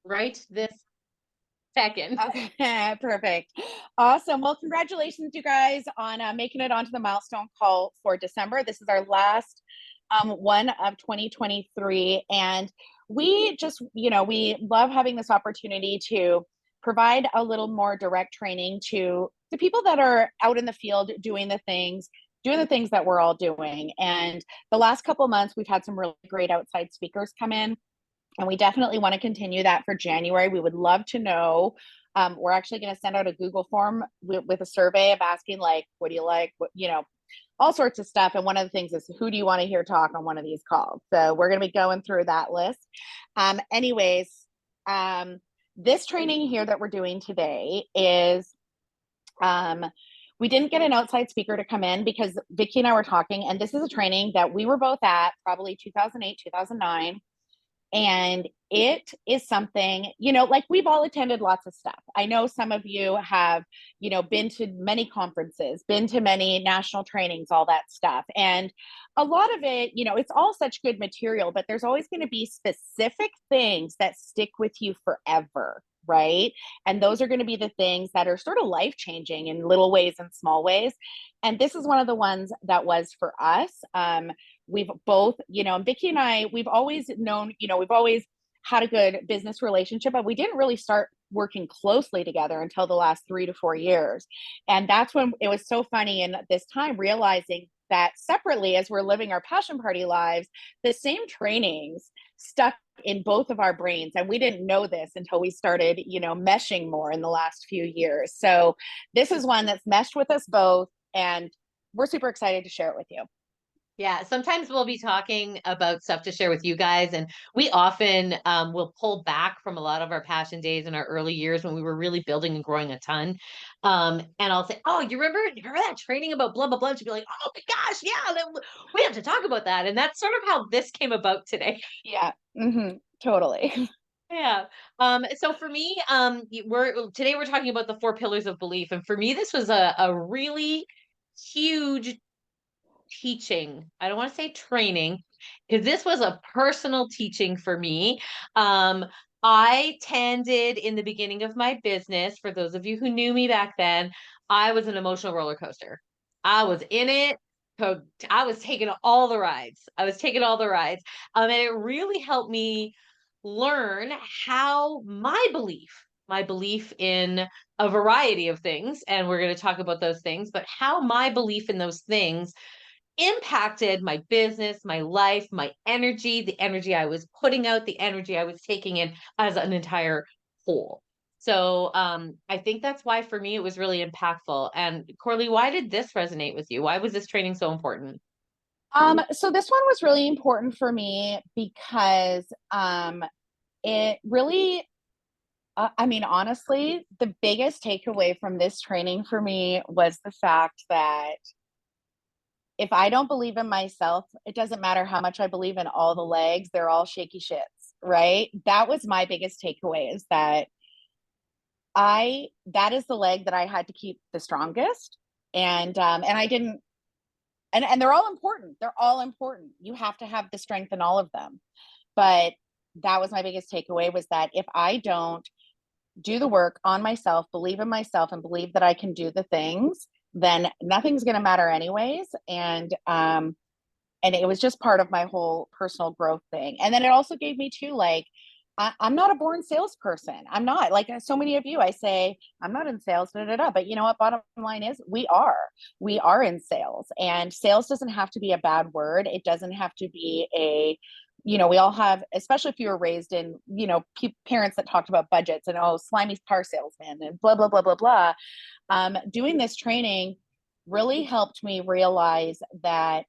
right this second. Okay, perfect. Awesome. Well, congratulations, you guys, on making it onto the milestone call for December. This is our last one of 2023. And we just, we love having this opportunity to provide a little more direct training to the people that are out in the field doing the things that we're all doing. And the last couple of months, we've had some really great outside speakers come in, and we definitely want to continue that for January. We would love to know. We're actually going to send out a Google form with a survey of asking, like, what do you like? What, all sorts of stuff. And one of the things is, who do you want to hear talk on one of these calls? So we're going to be going through that list. Anyways, this training here that we're doing today is, we didn't get an outside speaker to come in because Vicki and I were talking, and this is a training that we were both at probably 2008, 2009. And it is something, like, we've all attended lots of stuff. I know some of you have, been to many conferences, been to many national trainings, all that stuff. And a lot of it, it's all such good material, but there's always going to be specific things that stick with you forever. Right. And those are going to be the things that are sort of life changing in little ways and small ways. And this is one of the ones that was for us. We've both, and Vicki and I, we've always known, we've always had a good business relationship, but we didn't really start working closely together until the last 3 to 4 years. And that's when it was so funny in this time, realizing that separately, as we're living our passion party lives, the same trainings stuck in both of our brains. And we didn't know this until we started, meshing more in the last few years. So this is one that's meshed with us both. And we're super excited to share it with you. Yeah, sometimes we'll be talking about stuff to share with you guys, and we often will pull back from a lot of our passion days in our early years when we were really building and growing a ton. And I'll say, "Oh, you remember that training about blah blah blah?" To be like, "Oh my gosh, yeah, we have to talk about that." And that's sort of how this came about today. Yeah. Totally. Yeah. So for me, we're talking about the four pillars of belief, and for me, this was a really huge teaching. I don't want to say training, because this was a personal teaching for me. Um, I tended in the beginning of my business, for those of you who knew me back then, I was an emotional roller coaster. I was in it. I was taking all the rides. I was taking all the rides. And it really helped me learn how my belief in a variety of things, and we're going to talk about those things, but how my belief in those things impacted my business, my life, my energy, the energy I was putting out, the energy I was taking in as an entire whole. So I think that's why for me it was really impactful. And Coralie, why did this resonate with you? Why was this training so important? So this one was really important for me because it really, I mean, honestly, the biggest takeaway from this training for me was the fact that if I don't believe in myself, it doesn't matter how much I believe in all the legs, they're all shaky shits, right? That was my biggest takeaway, is that that is the leg that I had to keep the strongest. And I didn't, and they're all important. They're all important. You have to have the strength in all of them. But that was my biggest takeaway, was that if I don't do the work on myself, believe in myself, and believe that I can do the things, then nothing's going to matter anyways. And it was just part of my whole personal growth thing. And then it also gave me too, like, I'm not a born salesperson. I'm not, like so many of you. I say I'm not in sales, da, da, da. But you know what? Bottom line is, we are in sales, and sales doesn't have to be a bad word. It doesn't have to be a, we all have, especially if you were raised in, parents that talked about budgets and, oh, slimy car salesman and blah, blah, blah, blah, blah. Doing this training really helped me realize that,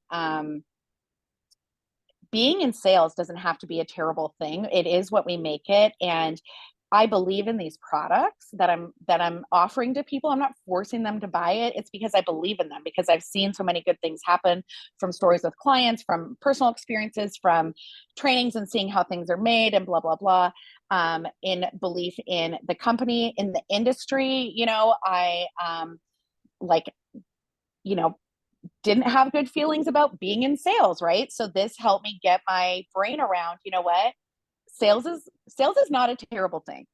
being in sales doesn't have to be a terrible thing. It is what we make it. And I believe in these products that I'm offering to people. I'm not forcing them to buy it. It's because I believe in them, because I've seen so many good things happen from stories with clients, from personal experiences, from trainings, and seeing how things are made, and blah, blah, blah. In belief in the company, in the industry, I like, you know, didn't have good feelings about being in sales, right? So this helped me get my brain around, you know what? sales is not a terrible thing.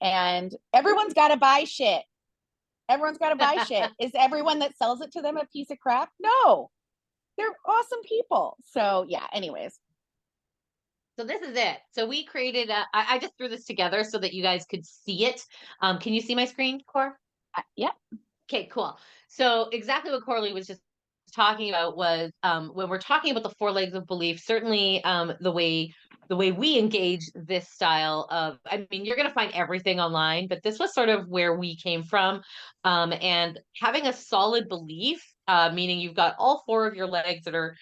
And everyone's got to buy shit. Everyone's got to buy shit. Is everyone that sells it to them a piece of crap? No, they're awesome people. So yeah, anyways. So this is it. So we created I just threw this together so that you guys could see it. Can you see my screen, Cor? Yeah. Okay, cool. So exactly what Coralie was just talking about was when we're talking about the four legs of belief, certainly the way we engage this style of, I mean, you're going to find everything online, but this was sort of where we came from. And having a solid belief, meaning you've got all four of your legs that are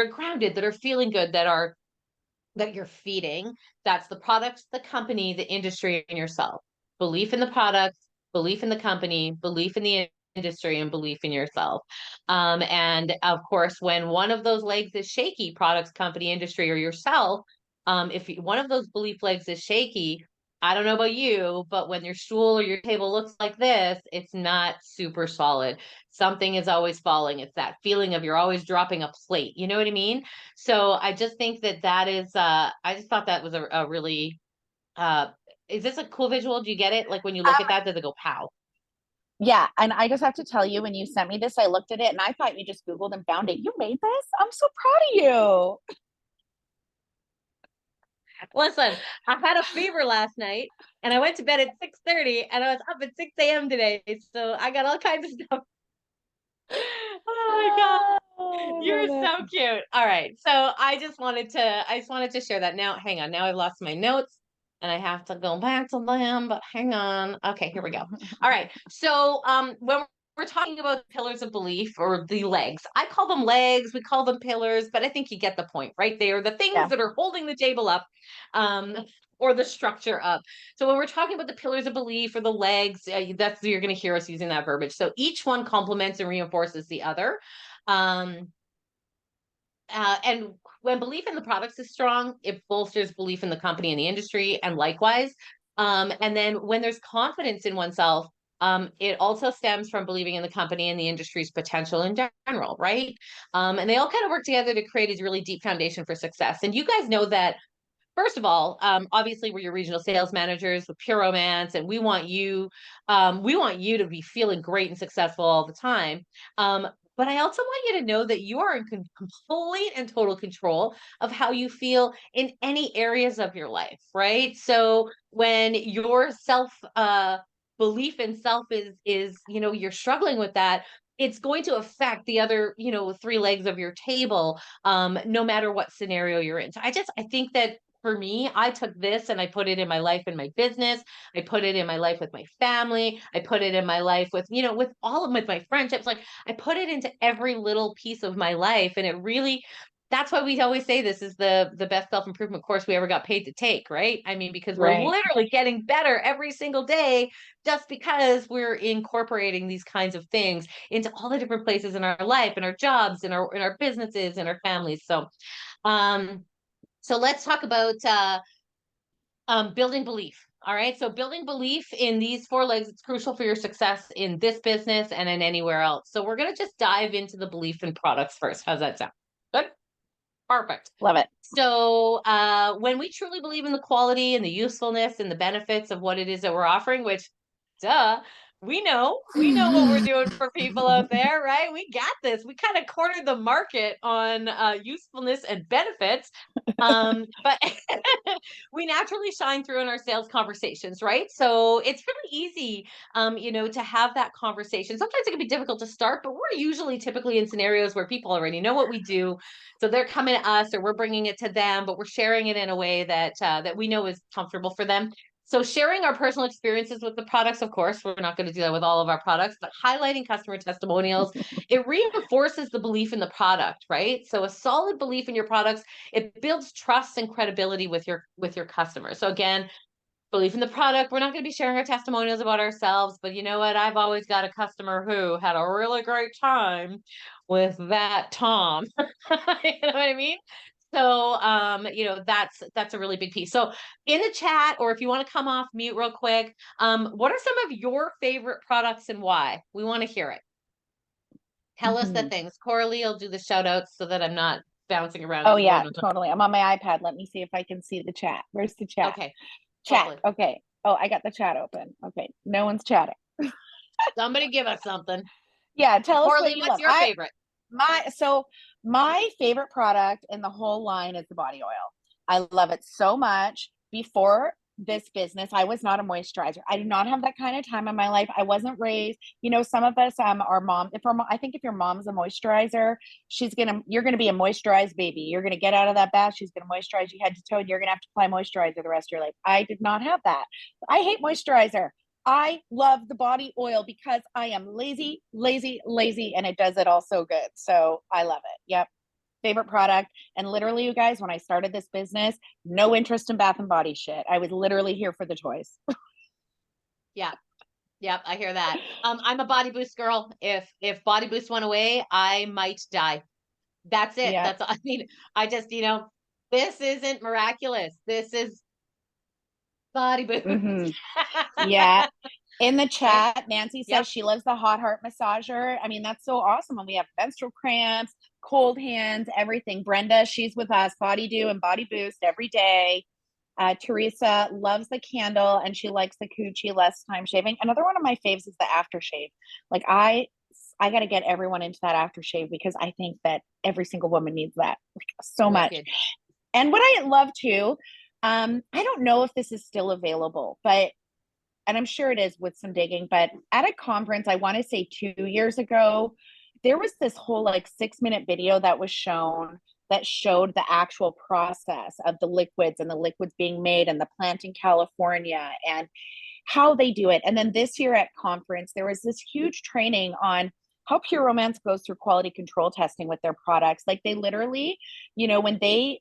grounded, that are feeling good, that you're feeding. That's the product, the company, the industry, and yourself. Belief in the product, belief in the company, belief in the industry, and belief in yourself. And of course, when one of those legs is shaky, products, company, industry, or yourself, if one of those belief legs is shaky, I don't know about you, but when your stool or your table looks like this, it's not super solid. Something is always falling. It's that feeling of you're always dropping a plate. You know what I mean? So I just think that is, I just thought that was a really, uh, is this a cool visual? Do you get it? Like when you look at that, does it go pow? Yeah. And I just have to tell you, when you sent me this, I looked at it and I thought you just Googled and found it. You made this? I'm so proud of you. Listen, I had a fever last night and I went to bed at 6:30 and I was up at 6 a.m. today. So I got all kinds of stuff. Oh my God. Oh, I You're love so cute. All right. So I just wanted to share that. Now, hang on. Now I've lost my notes and I have to go back to them, but hang on. Okay, here we go. All right. So when we're talking about pillars of belief or the legs, I call them legs, we call them pillars, but I think you get the point, right? They are the things Yeah. that are holding the table up. Um, or the structure up. So when we're talking about the pillars of belief or the legs, that's you're going to hear us using that verbiage. So each one complements and reinforces the other. Um, and when belief in the products is strong, it bolsters belief in the company and the industry, and likewise. And then when there's confidence in oneself, it also stems from believing in the company and the industry's potential in general, right? And they all kind of work together to create a really deep foundation for success. And you guys know that. First of all, obviously we're your regional sales managers with Pure Romance, and we want you to be feeling great and successful all the time. But I also want you to know that you are in complete and total control of how you feel in any areas of your life, right? So when your self belief in self is you're struggling with that, it's going to affect the other three legs of your table, no matter what scenario you're in. So I think that for me, I took this and I put it in my life and my business. I put it in my life with my family. I put it in my life with all of with my friendships. Like I put it into every little piece of my life. And it really, that's why we always say this is the best self-improvement course we ever got paid to take, right? I mean, because we're Right. literally getting better every single day just because we're incorporating these kinds of things into all the different places in our life, in our jobs, in our businesses, in our families. Um, so let's talk about building belief. All right. So building belief in these four legs, it's crucial for your success in this business and in anywhere else. So we're going to just dive into the belief in products first. How's that sound? Good. Perfect. Love it. So when we truly believe in the quality and the usefulness and the benefits of what it is that we're offering, which duh, we know what we're doing for people out there, right? We got this. We kind of cornered the market on usefulness and benefits. But we naturally shine through in our sales conversations, right? So it's really easy, to have that conversation. Sometimes it can be difficult to start, but we're usually typically in scenarios where people already know what we do. So they're coming to us or we're bringing it to them, but we're sharing it in a way that we know is comfortable for them. So sharing our personal experiences with the products, of course, we're not going to do that with all of our products, but highlighting customer testimonials, it reinforces the belief in the product, right? So a solid belief in your products, it builds trust and credibility with your customers. So again, belief in the product, we're not going to be sharing our testimonials about ourselves, but you know what? I've always got a customer who had a really great time with that Tom. You know what I mean? So, that's a really big piece. So in the chat, or if you want to come off mute real quick, what are some of your favorite products and why? We want to hear it. Tell us the Mhm. things. Coralie will do the shout outs so that I'm not bouncing around. Oh If you yeah, want to. totally. I'm on my iPad. Let me see if I can see the chat. Where's the chat? Okay, Chat. hopefully Okay. Oh, I got the chat open. Okay. No one's chatting. somebody give us something. Yeah, tell us what Coralie, you what's love. your favorite? My favorite product in the whole line is the body oil. I love it so much. Before this business, I was not a moisturizer. I did not have that kind of time in my life. I wasn't raised, some of us our mom, I think if your mom's a moisturizer, you're gonna be a moisturized baby. You're gonna get out of that bath, she's gonna moisturize you head to toe, and you're gonna have to apply moisturizer the rest of your life. I did not have that. I hate moisturizer. I love the body oil because I am lazy, lazy, lazy, and it does it all so good. So I love it. Yep. Favorite product. And literally, you guys, when I started this business, no interest in bath and body shit. I was literally here for the toys. Yeah. Yep, I hear that. I'm a body boost girl. If body boost went away, I might die. That's it. Yeah. I mean, I just, this isn't miraculous. This is body boost. Mm-hmm. Yeah. In the Right? chat, Nancy Yep. says she loves the hot heart massager. I mean, that's so awesome. And we have menstrual cramps, cold hands, everything. Brenda, she's with us, Body Do and Body Boost every day. Teresa loves the candle and she likes the coochie less time shaving. Another one of my faves is the aftershave. Like I got to get everyone into that aftershave because I think that every single woman needs that so much. Wicked. And what I love too, I don't know if this is still available, but and I'm sure it is with some digging, but at a conference, I want to say 2 years ago, there was this whole like 6 minute video that was shown that showed the actual process of the liquids and the liquids being made and the plant in California and how they do it. And then this year at conference, there was this huge training on how Pure Romance goes through quality control testing with their products. Like they literally, when they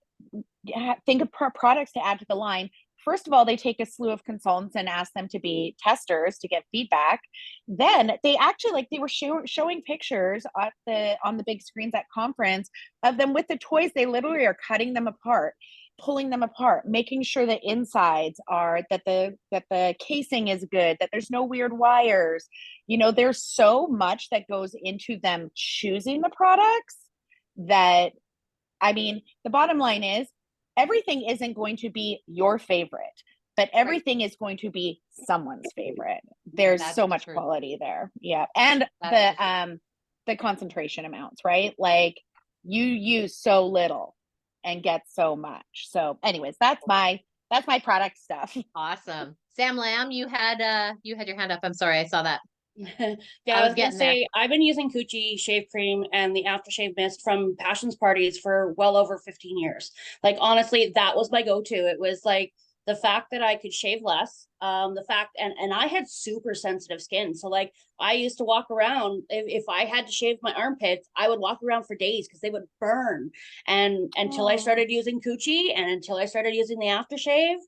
think of products to add to the line, first of all, they take a slew of consultants and ask them to be testers to get feedback. Then they actually they were showing pictures on the big screens at conference of them with the toys. They literally are cutting them apart, pulling them apart, making sure the insides are that the casing is good, that there's no weird wires. There's so much that goes into them choosing the products that, I mean, the bottom line is everything isn't going to be your favorite, but everything is going to be someone's favorite. There's That's so the much truth. quality there. Yeah. And That's the truth. the concentration amounts, right? Like you use so little and get so much. So anyways, that's my product stuff. Awesome. Sam Lamb, you had your hand up. I'm sorry, I saw that. Yeah, I I was was gonna getting there. say I've been using Coochie shave cream and the aftershave mist from Passions parties for well over 15 years. Like honestly, that was my go-to. It was like the fact that I could shave less, the fact and I had super sensitive skin. So like I used to walk around if I had to shave my armpits, I would walk around for days because they would burn. And until I started using Coochie and until I started using the aftershave,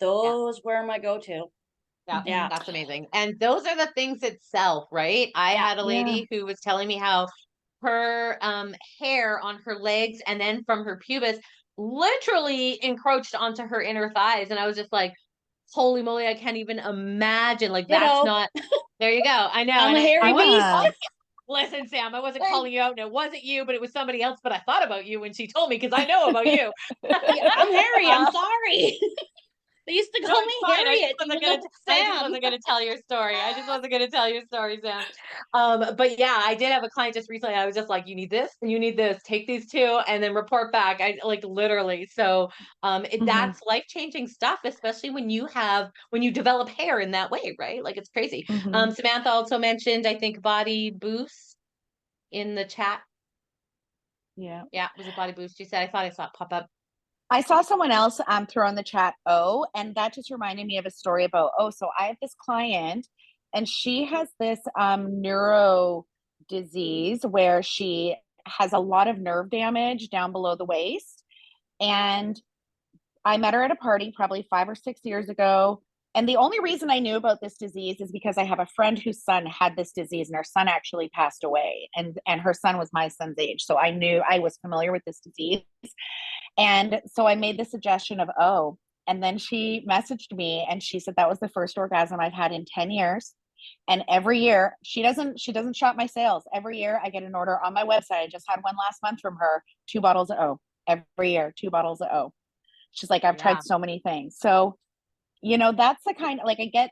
Yeah. those were my go-to. Yeah, Yeah. that's amazing. And those are the things itself, right? I Yeah. had a Yeah. lady who was telling me how her hair on her legs and then from her pubis literally encroached onto her inner thighs. And I was just like, holy moly, I can't even imagine. Like that's Ditto. not there you go. I know. I'm And a hairy I wasn't beast. Yeah. listen, Sam, I wasn't calling you out and it wasn't you, but it was somebody else. But I thought about you when she told me because I know about you. Yeah, I'm hairy. I'm Uh, sorry. They used to No, call it's me fine. Harriet, even though it's I just Sam. wasn't gonna tell your story. I just wasn't gonna tell your story, Sam. But yeah, I did have a client just recently. I was just like, you need this and you need this. Take these two and then report back. I like literally. So Mhm. that's life-changing stuff, especially when you develop hair in that way, right? Like it's crazy. Mhm. Samantha also mentioned, I think, body boost in the chat. Yeah. Yeah, was it body boost? You said I thought I saw it pop up. I saw someone else throw in the chat, oh, and that just reminded me of a story about, so I have this client and she has this neuro disease where she has a lot of nerve damage down below the waist. And I met her at a party probably 5 or 6 years ago. And the only reason I knew about this disease is because I have a friend whose son had this disease and her son actually passed away. And her son was my son's age. So I was familiar with this disease. And so I made the suggestion of, and then she messaged me and she said that was the first orgasm I've had in 10 years. And every year she doesn't shop my sales. Every year I get an order on my website. I just had one last month from her, 2 bottles of O. every year, 2 bottles of O. She's like, I've Yeah. tried so many things. So, you know, that's the kind of, like, I get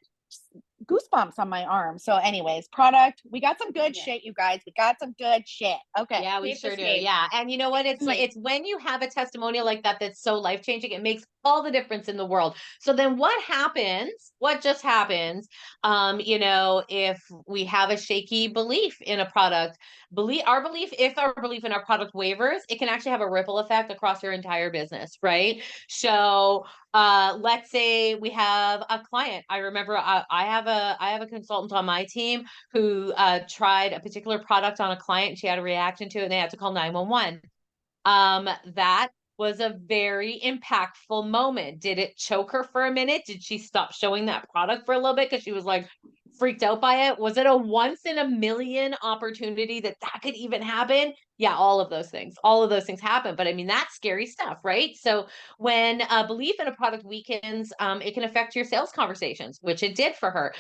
goosebumps on my arm. So anyways, product, we got some good shit, you guys. We got some good shit. Okay. Yeah, we Save the sure do. stage. Yeah. And you know what? It's Like, it's when you have a testimonial like that that's so life-changing, it makes all the difference in the world. So then what happens? What just happens? You know, if we have a shaky belief in a product, if our belief in our product wavers, it can actually have a ripple effect across your entire business, right? So let's say we have a client. I remember I have a consultant on my team who tried a particular product on a client and she had a reaction to it and they had to call 911. That was a very impactful moment. Did it choke her for a minute? Did she stop showing that product for a little bit because she was like freaked out by it? Was it a once in a million opportunity that could even happen? Yeah, all of those things. All of those things happen. But I mean, that's scary stuff, right? So when belief in a product weakens, it can affect your sales conversations, which it did for her.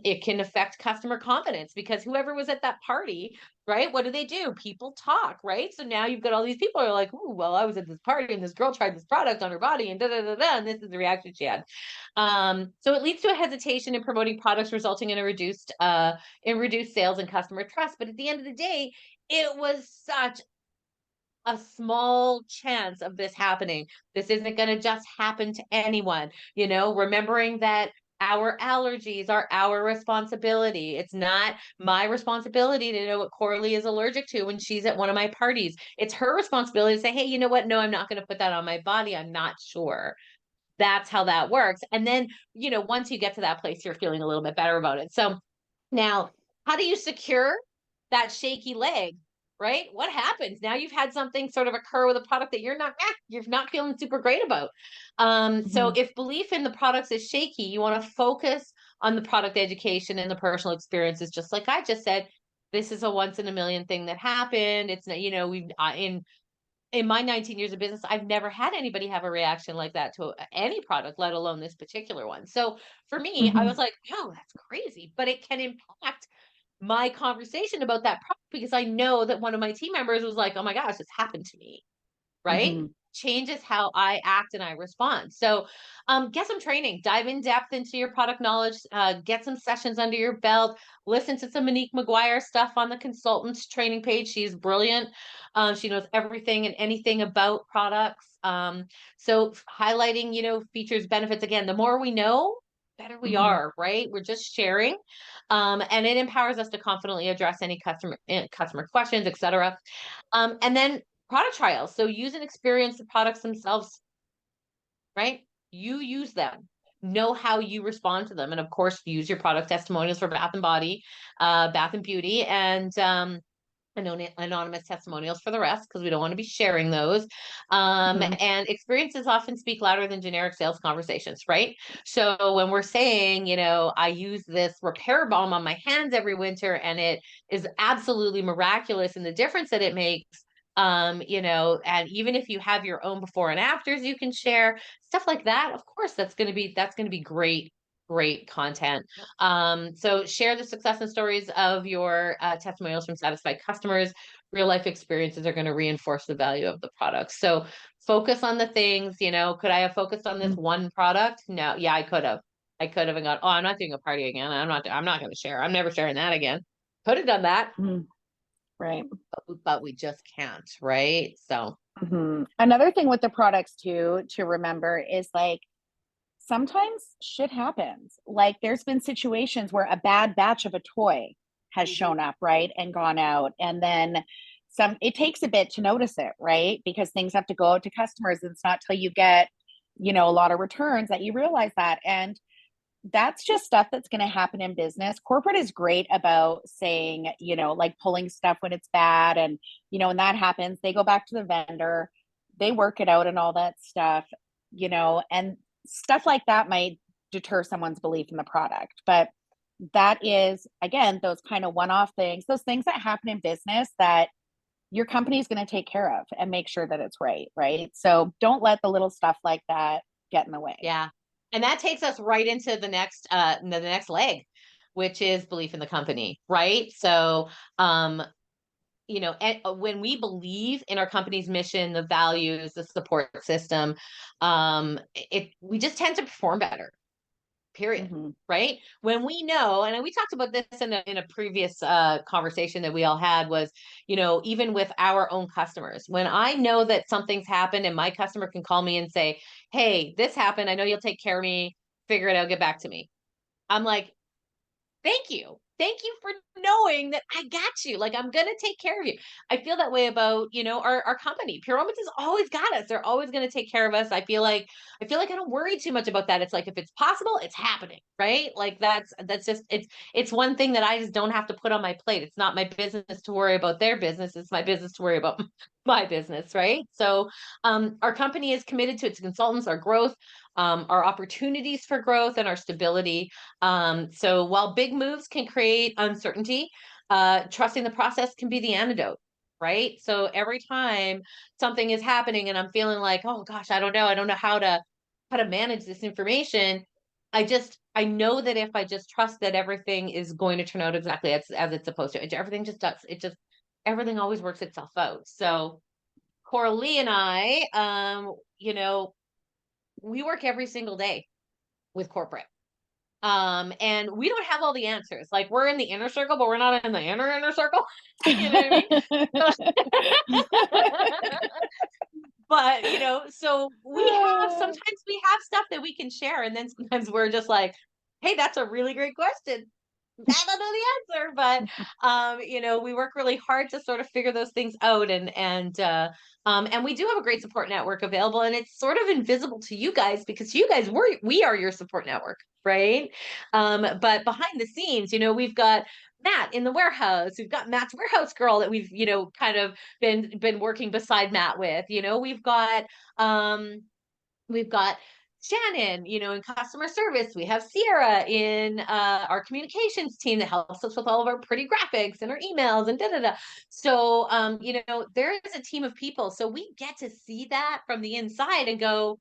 It can affect customer confidence because whoever was at that party, right? What do? People talk, right? So now you've got all these people who are like, oh, well, I was at this party and this girl tried this product on her body and da da da da, and this is the reaction she had. So it leads to a hesitation in promoting products, resulting in reduced sales and customer trust. But at the end of the day, it was such a small chance of this happening. This isn't going to just happen to anyone, you know, remembering that our allergies are our responsibility. It's not my responsibility to know what Coralie is allergic to when she's at one of my parties. It's her responsibility to say, hey, you know what? No, I'm not going to put that on my body. I'm not sure. That's how that works. And then, you know, once you get to that place, you're feeling a little bit better about it. So now, how do you secure that shaky leg? Right? What happens now? You've had something sort of occur with a product that you're not feeling super great about. So mhm, if belief in the products is shaky, you want to focus on the product education and the personal experiences, just like I just said. This is a once in a million thing that happened. It's not, you know, we've in my 19 years of business, I've never had anybody have a reaction like that to any product, let alone this particular one. So for me, I was mhm, like, oh, that's crazy, but it can impact my conversation about that product because I know that one of my team members was like, oh my gosh, this happened to me, right? mhm, Changes how I act and I respond. So, get some training, dive in depth into your product knowledge, get some sessions under your belt, listen to some Monique McGuire stuff on the consultants training page. She's brilliant. She knows everything and anything about products. So highlighting, you know, features, benefits. Again, the more we know, better we mhm, are, right? We're just sharing. And it empowers us to confidently address any customer questions, etc. And then product trials. So use and experience the products themselves, right? You use them, know how you respond to them. And of course, use your product testimonials for Bath and Body, Bath and Beauty, and anonymous testimonials for the rest because we don't want to be sharing those. mhm, And experiences often speak louder than generic sales conversations, right? So when we're saying, you know, I use this repair balm on my hands every winter and it is absolutely miraculous in the difference that it makes. You know, and even if you have your own before and afters you can share, stuff like that, of course, that's going to be great content. So share the success and stories of your testimonials from satisfied customers. Real life experiences are going to reinforce the value of the product. So focus on the things, you know, could I have focused on this mhm, one product? No, yeah, I could have. I could have and got, oh, I'm not doing a party again. I'm not going to share. I'm never sharing that again. Could have done that, mhm. Right. but we just can't, right? So Mhm. Another thing with the products too to remember is, like, sometimes shit happens. Like, there's been situations where a bad batch of a toy has Mhm. shown up, right, and gone out, and then it takes a bit to notice it, right? Because things have to go out to customers, and it's not till you get, you know, a lot of returns that you realize that. And that's just stuff that's going to happen in business. Corporate is great about saying, you know, like, pulling stuff when it's bad. And, you know, when that happens, they go back to the vendor, they work it out and all that stuff, you know, and stuff like that might deter someone's belief in the product. But that is, again, those kind of one off things, those things that happen in business that your company is going to take care of and make sure that it's right. Right. So don't let the little stuff like that get in the way. yeah. And that takes us right into the next leg, which is belief in the company, right? So and when we believe in our company's mission, the values, the support system, we just tend to perform better. Period. Mm-hmm. Right? When we know, and we talked about this in a previous conversation that we all had, was, even with our own customers, when I know that something's happened and my customer can call me and say, hey, this happened, I know you'll take care of me, figure it out, get back to me. I'm like, thank you. Thank you for knowing that I got you. Like, I'm going to take care of you. I feel that way about, our company. Pure Romance has always got us. They're always going to take care of us. I feel like I don't worry too much about that. It's like, if it's possible, it's happening, right? Like that's just, it's one thing that I just don't have to put on my plate. It's not my business to worry about their business. It's my business to worry about my business, right? So, our company is committed to its consultants, our growth, our opportunities for growth, and our stability. So while big moves can create uncertainty, trusting the process can be the antidote, right? So every time something is happening and I'm feeling like, oh gosh, I don't know how to manage this information. I know that if I just trust that everything is going to turn out exactly as it's supposed to, everything just does. Everything always works itself out. So Coralie and I, we work every single day with corporate. And we don't have all the answers. Like, we're in the inner circle, but we're not in the inner circle. You know what I mean? But, so sometimes we have stuff that we can share. And then sometimes we're just like, hey, that's a really great question. I don't know the answer, but we work really hard to sort of figure those things out, and we do have a great support network available, and it's sort of invisible to you guys because you guys we are your support network, right? But behind the scenes, we've got Matt in the warehouse. We've got Matt's warehouse girl that we've kind of been working beside Matt with. We've got Shannon, in customer service. We have Sierra in our communications team that helps us with all of our pretty graphics and our emails and da da da. So, there is a team of people. So we get to see that from the inside and go,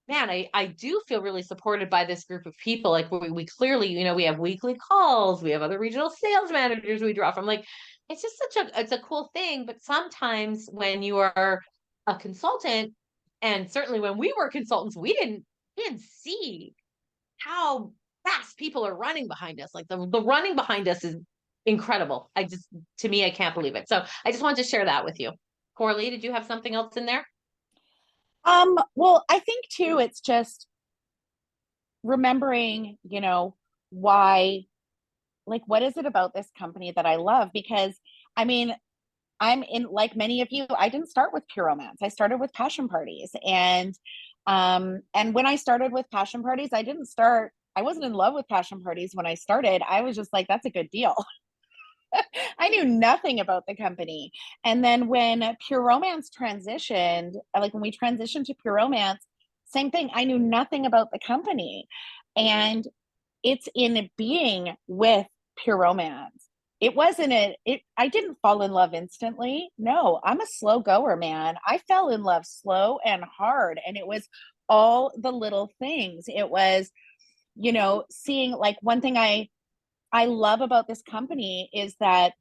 man, I do feel really supported by this group of people. Like, we clearly, we have weekly calls. We have other regional sales managers we draw from. Like, it's just it's a cool thing. But sometimes when you are a consultant, and certainly when we were consultants, we didn't see how fast people are running behind us. Like, the running behind us is incredible. To me, I can't believe it. So I just wanted to share that with you. Coralie, did you have something else in there? Well, I think too, it's just remembering, why, like, what is it about this company that I love? Because I mean, I'm in, like many of you, I didn't start with Pure Romance. I started with Passion Parties. And when I started with Passion Parties, I wasn't in love with Passion Parties when I started. I was just like, that's a good deal. I knew nothing about the company. And then when Pure Romance transitioned, like when we transitioned to Pure Romance, same thing. I knew nothing about the company. And it's in being with Pure Romance. I didn't fall in love instantly. No, I'm a slow goer, man. I fell in love slow and hard. And it was all the little things. It was, seeing, like, one thing I love about this company is that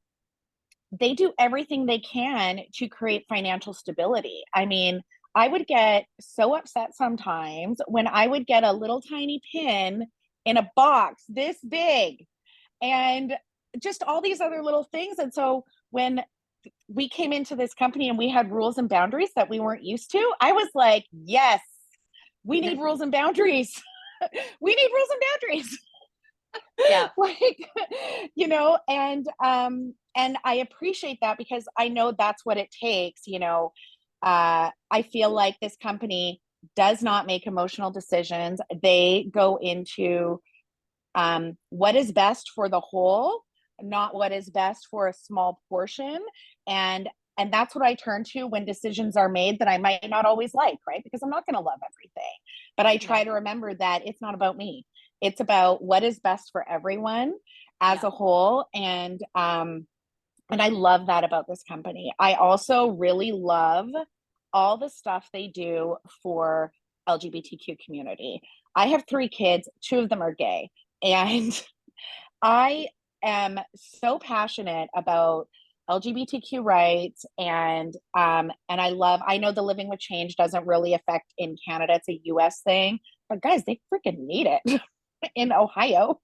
they do everything they can to create financial stability. I mean, I would get so upset sometimes when I would get a little tiny pin in a box this big and just all these other little things. And so when we came into this company and we had rules and boundaries that we weren't used to, I was like, yes, we need rules and boundaries. We need rules and boundaries. Yeah. Like, and I appreciate that because I know that's what it takes. I feel like this company does not make emotional decisions. They go into what is best for the whole, not what is best for a small portion. And that's what I turn to when decisions are made that I might not always like, right? Because I'm not going to love everything. But I try to remember that it's not about me. It's about what is best for everyone as a whole. And I love that about this company. I also really love all the stuff they do for LGBTQ community. I have 3 kids, 2 of them are gay. And I am so passionate about LGBTQ rights, and I know the Living with Change doesn't really affect in Canada, it's a US thing, but guys, they freaking need it in Ohio.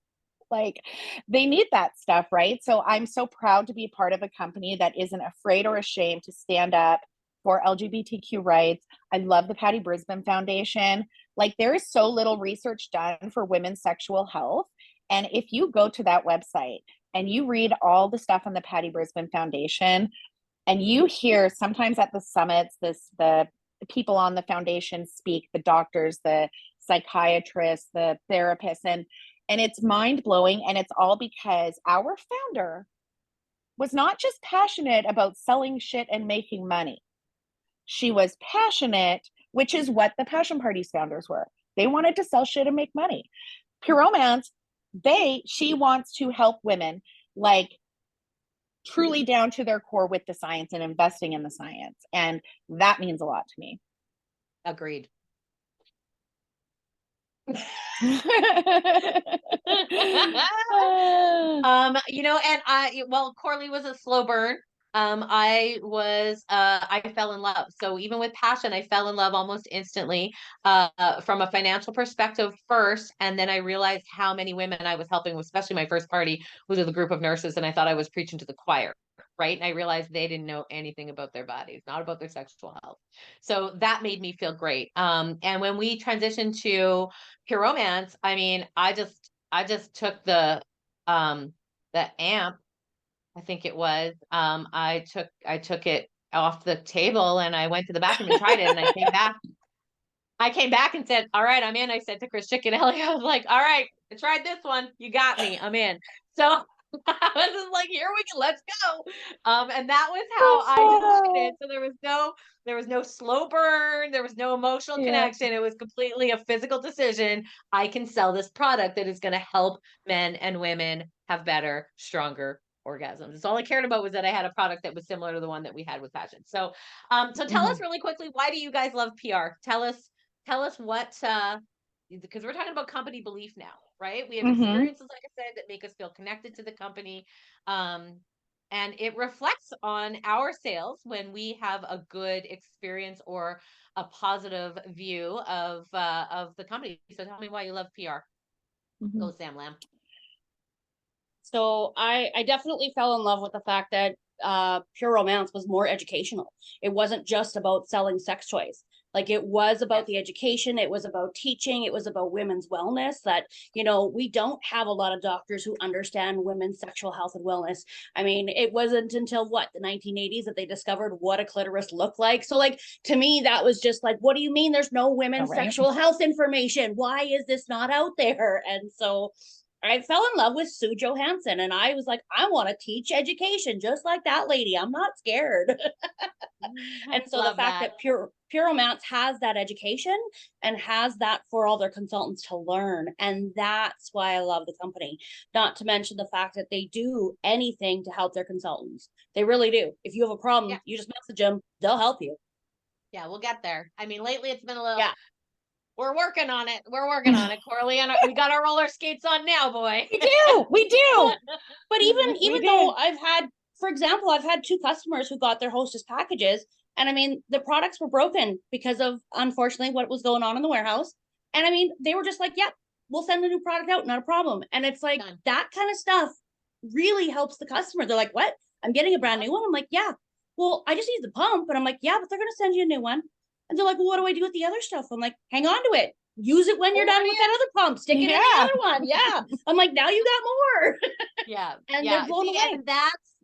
Like, they need that stuff, right? So I'm so proud to be part of a company that isn't afraid or ashamed to stand up for LGBTQ rights. I love the Patty Brisbane Foundation. Like, there is so little research done for women's sexual health. And if you go to that website and you read all the stuff on the Patty Brisbane Foundation, and you hear sometimes at the summits, the people on the foundation speak, the doctors, the psychiatrists, the therapists, and it's mind blowing. And it's all because our founder was not just passionate about selling shit and making money. She was passionate, which is what the Passion Party's founders were. They wanted to sell shit and make money. Pure Romance, she wants to help women, like, truly down to their core with the science and investing in the science. And that means a lot to me. Agreed. And Coralie was a slow burn. I fell in love. So even with passion, I fell in love almost instantly, from a financial perspective first. And then I realized how many women I was helping, especially my first party was with a group of nurses. And I thought I was preaching to the choir. Right. And I realized they didn't know anything about their bodies, not about their sexual health. So that made me feel great. And when we transitioned to Pure Romance, I mean, I just took the amp, I think it was. I took it off the table and I went to the bathroom and tried it, and I came back. I came back and said, "All right, I'm in." I said to Chris Chicken Ellie, I was like, "All right, I tried this one. You got me. I'm in." So I was just like, "Here we go. Let's go." And that was how I decided. So there was no slow burn. There was no emotional connection. It was completely a physical decision. I can sell this product that is going to help men and women have better, stronger orgasms. It's all I cared about was that I had a product that was similar to the one that we had with Passion. So tell us really quickly, why do you guys love PR? Tell us what, because we're talking about company belief now, right? We have experiences, like I said, that make us feel connected to the company. And it reflects on our sales when we have a good experience or a positive view of the company. So tell me why you love PR. Go Sam Lamb. So I definitely fell in love with the fact that Pure Romance was more educational. It wasn't just about selling sex toys. Like, it was about the education. It was about teaching. It was about women's wellness, that, we don't have a lot of doctors who understand women's sexual health and wellness. I mean, it wasn't until the 1980s that they discovered what a clitoris looked like. So, like, to me, that was just like, what do you mean there's no women's sexual health information? Why is this not out there? And so I fell in love with Sue Johansson, and I was like, I want to teach education just like that lady. I'm not scared. And so the fact that Pure Romance has that education and has that for all their consultants to learn. And that's why I love the company. Not to mention the fact that they do anything to help their consultants. They really do. If you have a problem, you just message them, they'll help you. Yeah, we'll get there. I mean, lately it's been a little, we're working on it. We're working on it, Coralie. And we got our roller skates on now, boy. We do. But even though for example, I've had 2 customers who got their Hostess packages, and I mean, the products were broken because of, unfortunately, what was going on in the warehouse. And I mean, they were just like, "Yep, we'll send a new product out, not a problem." And it's like, that kind of stuff really helps the customer. They're like, "What? I'm getting a brand new one?" I'm like, "Yeah. Well, I just need the pump." And I'm like, "Yeah, but they're going to send you a new one." And they're like, "Well, what do I do with the other stuff?" I'm like, "Hang on to it. Use it when you're done with that other pump. Stick it in the other one." Yeah. I'm like, now you got more. Yeah. And they're blown away. And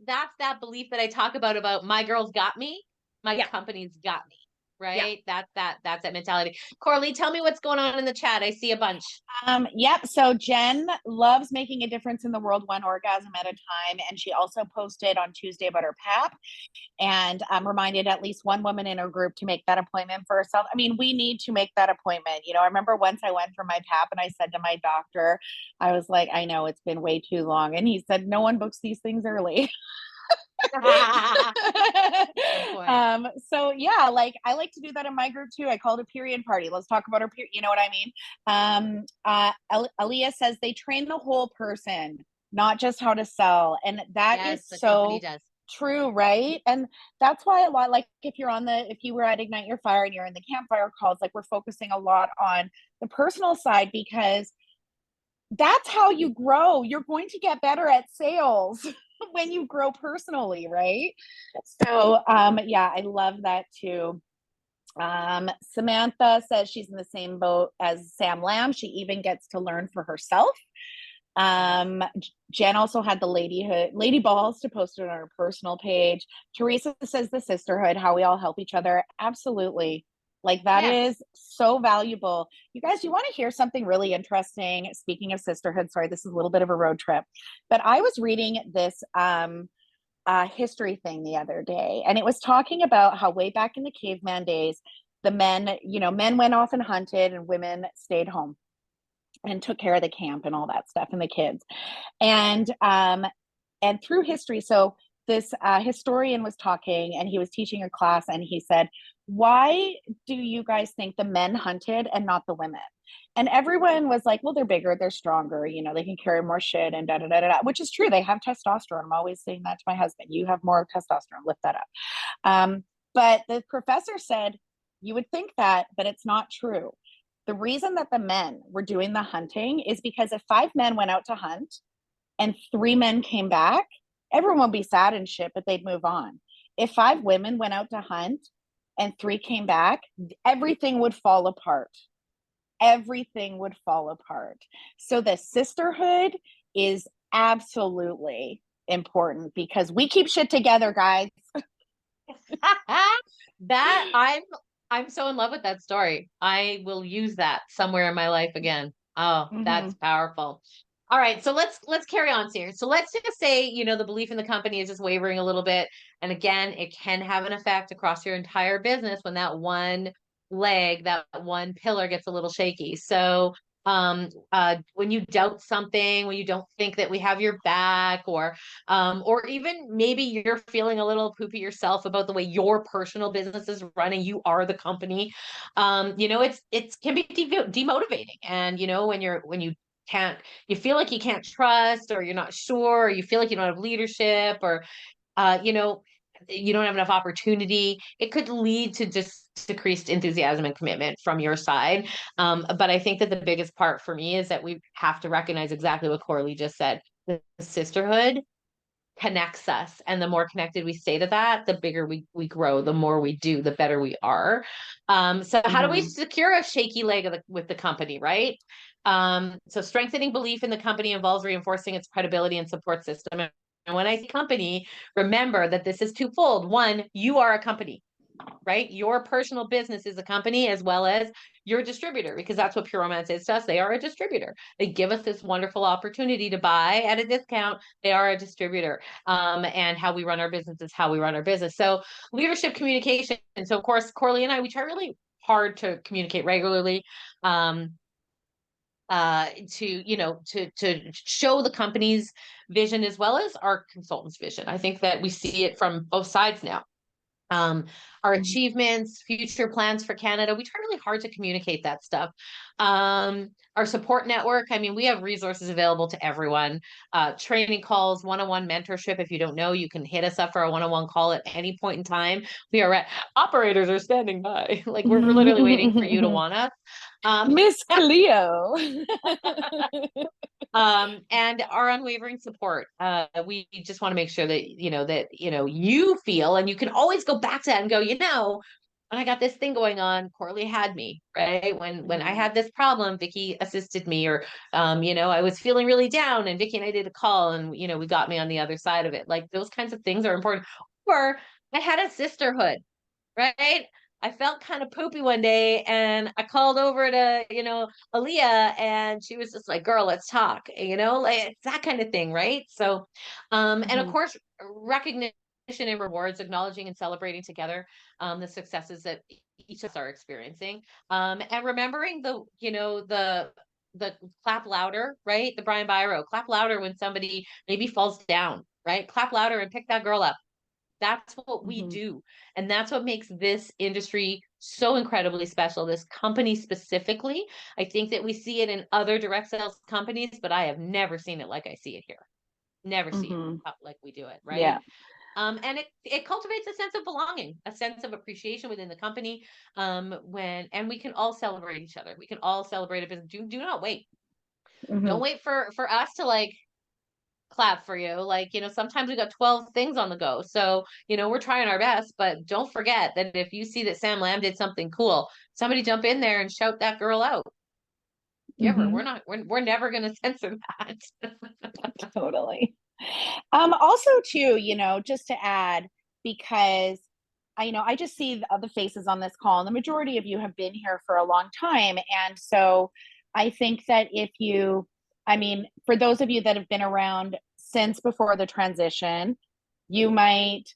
that's that belief that I talk about my girls got me, my company's got me. Right. That's that mentality. Coralie, tell me what's going on in the chat. I see a bunch. Yep. So Jen loves making a difference in the world, one orgasm at a time. And she also posted on Tuesday about her PAP, and reminded at least one woman in her group to make that appointment for herself. I mean, we need to make that appointment. I remember once I went for my PAP and I said to my doctor, I was like, "I know it's been way too long." And he said, "No one books these things early." So yeah, like, I like to do that in my group too. I call it a period party. Let's talk about our period. You know what I mean? Aaliyah says they train the whole person, not just how to sell. And that is so True, right? And that's why a lot, like if you were at Ignite Your Fire and you're in the campfire calls, like we're focusing a lot on the personal side because that's how you grow. You're going to get better at sales when you grow personally, right? So, yeah, I love that too. Samantha says she's in the same boat as Sam Lamb. She even gets to learn for herself. Jen also had the lady balls to post it on her personal page. Teresa says the sisterhood, how we all help each other. Absolutely. Like that Yes. is so valuable. You guys, you want to hear something really interesting? Speaking of sisterhood, sorry, this is a little bit of a road trip, but I was reading this history thing the other day, and it was talking about how way back in the caveman days, the men, men went off and hunted and women stayed home and took care of the camp and all that stuff and the kids. And through history, so this historian was talking and he was teaching a class and he said, why do you guys think the men hunted and not the women? And everyone was like, well, they're bigger, they're stronger, they can carry more shit and da da da da, which is true. They have testosterone. I'm always saying that to my husband. You have more testosterone, lift that up. But the professor said, you would think that, but it's not true. The reason that the men were doing the hunting is because if 5 men went out to hunt and 3 men came back, everyone would be sad and shit, but they'd move on. If 5 women went out to hunt and 3 came back, everything would fall apart. Everything would fall apart. So the sisterhood is absolutely important because we keep shit together, guys. That I'm so in love with that story. I will use that somewhere in my life again. Oh, that's powerful. All right, so let's carry on here. So let's just say, the belief in the company is just wavering a little bit. And again, it can have an effect across your entire business when that one leg, that one pillar gets a little shaky. So when you doubt something, when you don't think that we have your back, or even maybe you're feeling a little poopy yourself about the way your personal business is running, you are the company. It can be demotivating. And when you feel like you can't trust, or you're not sure, or you feel like you don't have leadership, or you don't have enough opportunity, it could lead to just decreased enthusiasm and commitment from your side. But I think that the biggest part for me is that we have to recognize exactly what Coralie just said. The sisterhood connects us, and the more connected we stay to that, the bigger we grow, the more we do, the better we are. So how do we secure a shaky leg with the company, right? So strengthening belief in the company involves reinforcing its credibility and support system. And when I say company, remember that this is twofold. One, you are a company, right? Your personal business is a company as well as your distributor, because that's what Pure Romance is to us. They are a distributor. They give us this wonderful opportunity to buy at a discount. They are a distributor. And how we run our business is how we run our business. So leadership communication. And so of course, Coralie and I, we try really hard to communicate regularly. To show the company's vision as well as our consultants' vision. I think that we see it from both sides now. Our achievements, future plans for Canada, we try really hard to communicate that stuff. Our support network, I mean, we have resources available to everyone. Training calls, one-on-one mentorship. If you don't know, you can hit us up for a one-on-one call at any point in time. Operators are standing by. Like we're literally waiting for you to want us. Miss Cleo. And our unwavering support. We just want to make sure that you feel, and you can always go back to that and go, when I got this thing going on, Coralie had me, right? When I had this problem, Vicki assisted me, or I was feeling really down and Vicki and I did a call, and we got me on the other side of it. Like those kinds of things are important. Or I had a sisterhood, right? I felt kind of poopy one day and I called over to, Aaliyah, and she was just like, girl, let's talk, like it's that kind of thing. Right. So, and of course, recognition and rewards, acknowledging and celebrating together, the successes that each of us are experiencing. And remembering the clap louder, right? The Brian Byro, clap louder when somebody maybe falls down, right? Clap louder and pick that girl up. That's what we do. And that's what makes this industry so incredibly special. This company specifically, I think that we see it in other direct sales companies, but I have never seen it like I see it here. Never seen it like we do it. Right. Yeah. And it cultivates a sense of belonging, a sense of appreciation within the company. And we can all celebrate each other. We can all celebrate a business. Do not wait. Mhm. Don't wait for us to like clap for you. Like, sometimes we got 12 things on the go. So, we're trying our best, but don't forget that if you see that Sam Lamb did something cool, somebody jump in there and shout that girl out. Give her. Mhm. We're never gonna censor that. Totally. Also too, just to add, because I just see the faces on this call, and the majority of you have been here for a long time. And so I think that for those of you that have been around since before the transition, you might,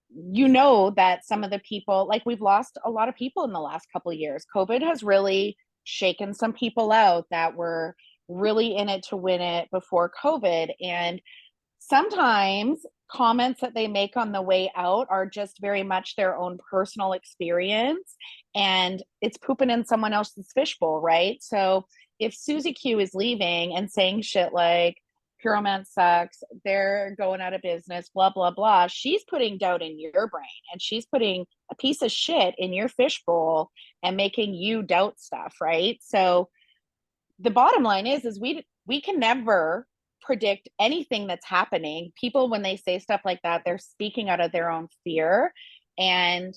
that some of the people, like we've lost a lot of people in the last couple of years. COVID has really shaken some people out that were really in it to win it before COVID. And sometimes comments that they make on the way out are just very much their own personal experience, and it's pooping in someone else's fishbowl, right? So if Susie Q is leaving and saying shit like Pure Romance sucks, they're going out of business, blah blah blah, she's putting doubt in your brain, and she's putting a piece of shit in your fishbowl and making you doubt stuff, right? So the bottom line is we can never predict anything that's happening. People, when they say stuff like that, they're speaking out of their own fear. And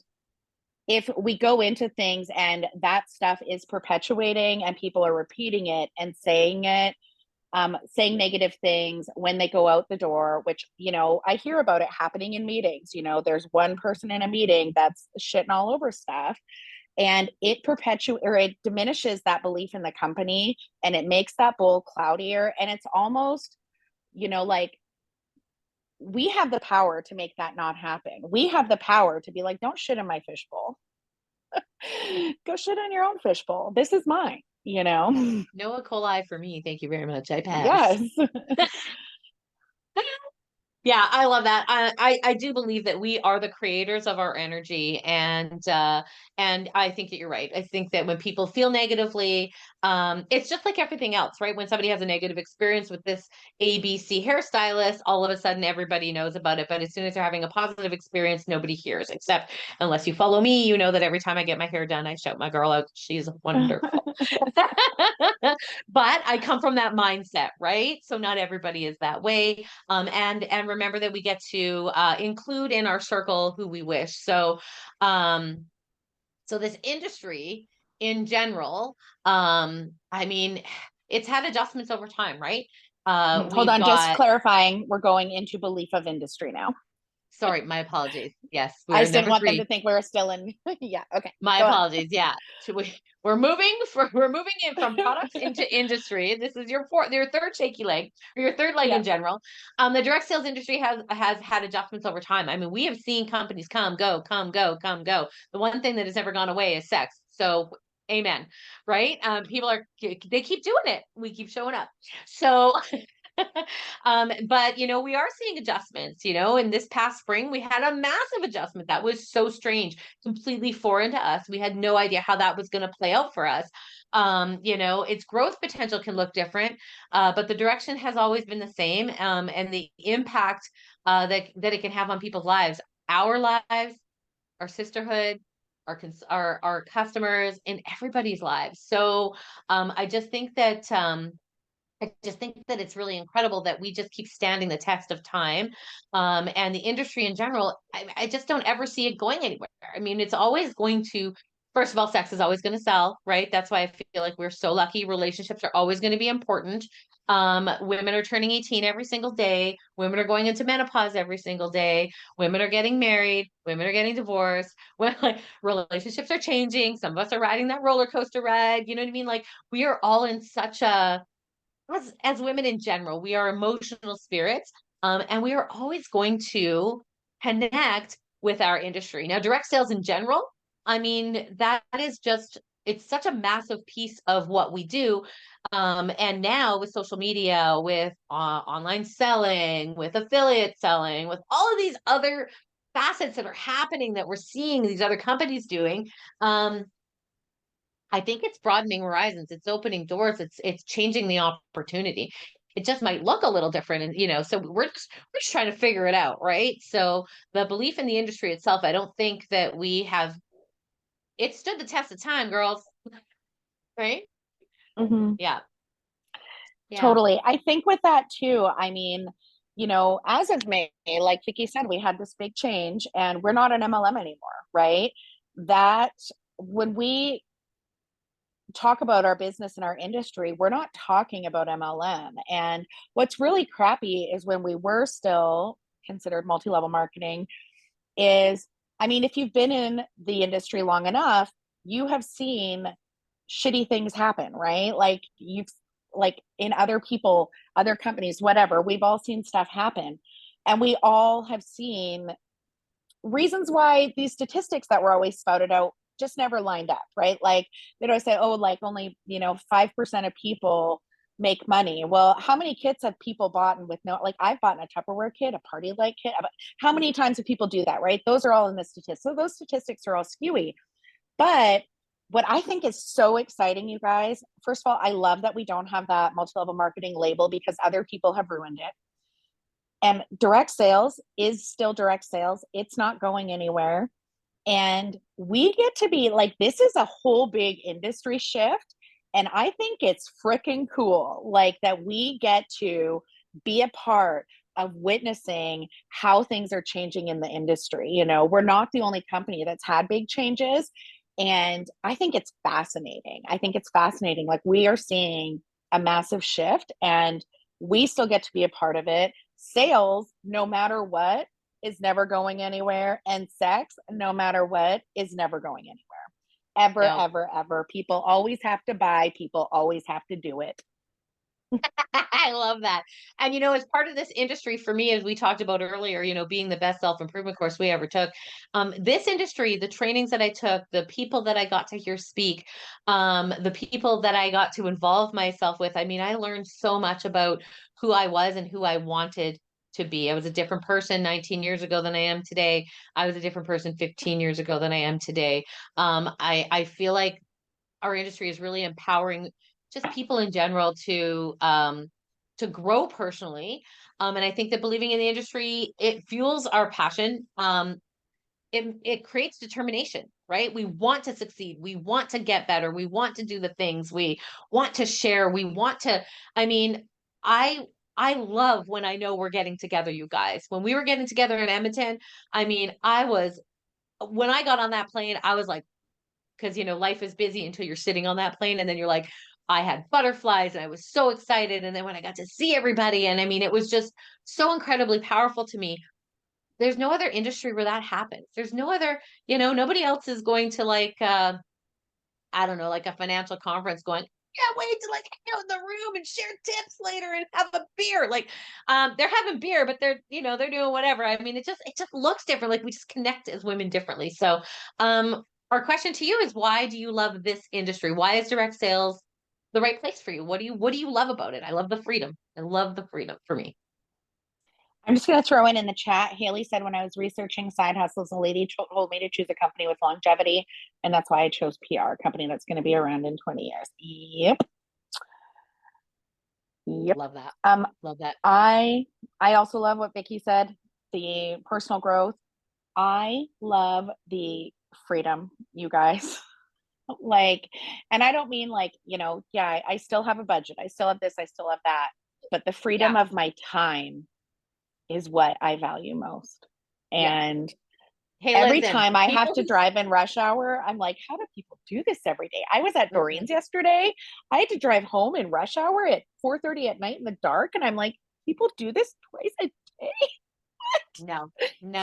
if we go into things and that stuff is perpetuating and people are repeating it and saying it, saying negative things when they go out the door, which, I hear about it happening in meetings. There's one person in a meeting that's shitting all over stuff, and it diminishes that belief in the company, and it makes that bowl cloudier. And it's almost, like, we have the power to make that not happen. We have the power to be like, don't shit in my fishbowl. Go shit in your own fishbowl. This is mine, Noah coli for me. Thank you very much. I pass. Yes. Yeah, I love that. I do believe that we are the creators of our energy, and I think that you're right. I think that when people feel negatively, it's just like everything else, right? When somebody has a negative experience with this ABC hairstylist, all of a sudden everybody knows about it. But as soon as they're having a positive experience, nobody hears, except unless you follow me, you know that every time I get my hair done, I shout my girl out. She's wonderful. But I come from that mindset, right? So not everybody is that way. And remember that we get to include in our circle who we wish. So this industry in general, I mean, it's had adjustments over time, right? Hold We've on, just got, clarifying, we're going into belief of industry now. sorry, my apologies. Yes, I we're just didn't number want them to three. think we were still in. Yeah, okay, My go on. apologies. Yeah. We're moving in from products into industry. This is your third shaky leg, or your third leg Yeah. in general. The direct sales industry has had adjustments over time. I mean, we have seen companies come, go, come, go, come, go. The one thing that has never gone away is sex. So amen. Right? They keep doing it. We keep showing up. So but we are seeing adjustments, in this past spring, we had a massive adjustment that was so strange, completely foreign to us. We had no idea how that was going to play out for us. Its growth potential can look different, but the direction has always been the same. And the impact that it can have on people's lives, our lives, our sisterhood, our customers, in everybody's lives. So I just think that it's really incredible that we just keep standing the test of time. And the industry in general, I just don't ever see it going anywhere. I mean, it's always going to, first of all, sex is always going to sell, right? That's why I feel like we're so lucky. Relationships are always going to be important. Women are turning 18 every single day. Women are going into menopause every single day. Women are getting married. Women are getting divorced. Well, like, relationships are changing. Some of us are riding that roller coaster ride. You know what I mean? Like, we are all in such a, as women in general, we are emotional spirits, and we are always going to connect with our industry. Now, direct sales in general, I mean, that is just, it's such a massive piece of what we do. And now with social media, with online selling, with affiliate selling, with all of these other facets that are happening that we're seeing these other companies doing, I think it's broadening horizons. It's opening doors. It's changing the opportunity. it just might look a little different. And, so we're just trying to figure it out. Right. So the belief in the industry itself, I don't think that it stood the test of time, girls. Right. Mm-hmm. Yeah. Yeah. Totally. I think with that too, I mean, as of May, like Vicki said, we had this big change and we're not an MLM anymore, right? That when we talk about our business and our industry, we're not talking about MLM. And what's really crappy is when we were still considered multi-level marketing is, I mean, if you've been in the industry long enough, you have seen shitty things happen, right? Like in other companies, whatever, we've all seen stuff happen. And we all have seen reasons why these statistics that were always spouted out just never lined up, right? Like they'd always say, oh, like only, 5% of people make money. Well, how many kits have people bought with like I've bought a Tupperware kit, a party light kit. How many times do people do that, right? Those are all in the statistics. So those statistics are all skewy. But what I think is so exciting, you guys, first of all, I love that we don't have that multi-level marketing label because other people have ruined it. And direct sales is still direct sales. It's not going anywhere. And we get to be like, this is a whole big industry shift. And I think it's freaking cool, like that we get to be a part of witnessing how things are changing in the industry. We're not the only company that's had big changes. And I think it's fascinating. Like we are seeing a massive shift and we still get to be a part of it. Sales, no matter what, is never going anywhere. And sex, no matter what, is never going anywhere. Ever, No. ever, ever. People always have to buy. People always have to do it. I love that. And, as part of this industry for me, as we talked about earlier, being the best self-improvement course we ever took, this industry, the trainings that I took, the people that I got to hear speak, the people that I got to involve myself with, I mean, I learned so much about who I was and who I wanted to be. I was a different person 19 years ago than I am today. I was a different person 15 years ago than I am today. I feel like our industry is really empowering just people in general to grow personally. And I think that believing in the industry, it fuels our passion. It creates determination, right? We want to succeed. We want to get better. We want to do the things we want to share. We want to, I mean, I love when I know we're getting together, you guys. When we were getting together in Edmonton, I mean, when I got on that plane, I was like, because life is busy until you're sitting on that plane and then you're like, I had butterflies and I was so excited. And then when I got to see everybody, and I mean, it was just so incredibly powerful to me. There's no other industry where that happens. There's no other, nobody else is going to like I don't know, like a financial conference going, yeah, wait to like hang out in the room and share tips later and have a beer. Like they're having beer, but they're doing whatever. I mean, it just looks different. Like we just connect as women differently. So our question to you is, why do you love this industry? Why is direct sales the right place for you? What do you love about it? I love the freedom. I love the freedom for me. I'm just going to throw in the chat. Haley said, when I was researching side hustles, a lady told me to choose a company with longevity. And that's why I chose PR, a company that's going to be around in 20 years. Yep. Love that. Love that. I also love what Vicki said, the personal growth. I love the freedom, you guys. Like, and I don't mean like, yeah, I still have a budget. I still have this, I still have that. But the freedom of my time is what I value most. And Hey, every listen, time I have to drive in rush hour, I'm like, how do people do this every day? I was at Doreen's yesterday. I had to drive home in rush hour at 4:30 at night in the dark. And I'm like, people do this twice a day? No.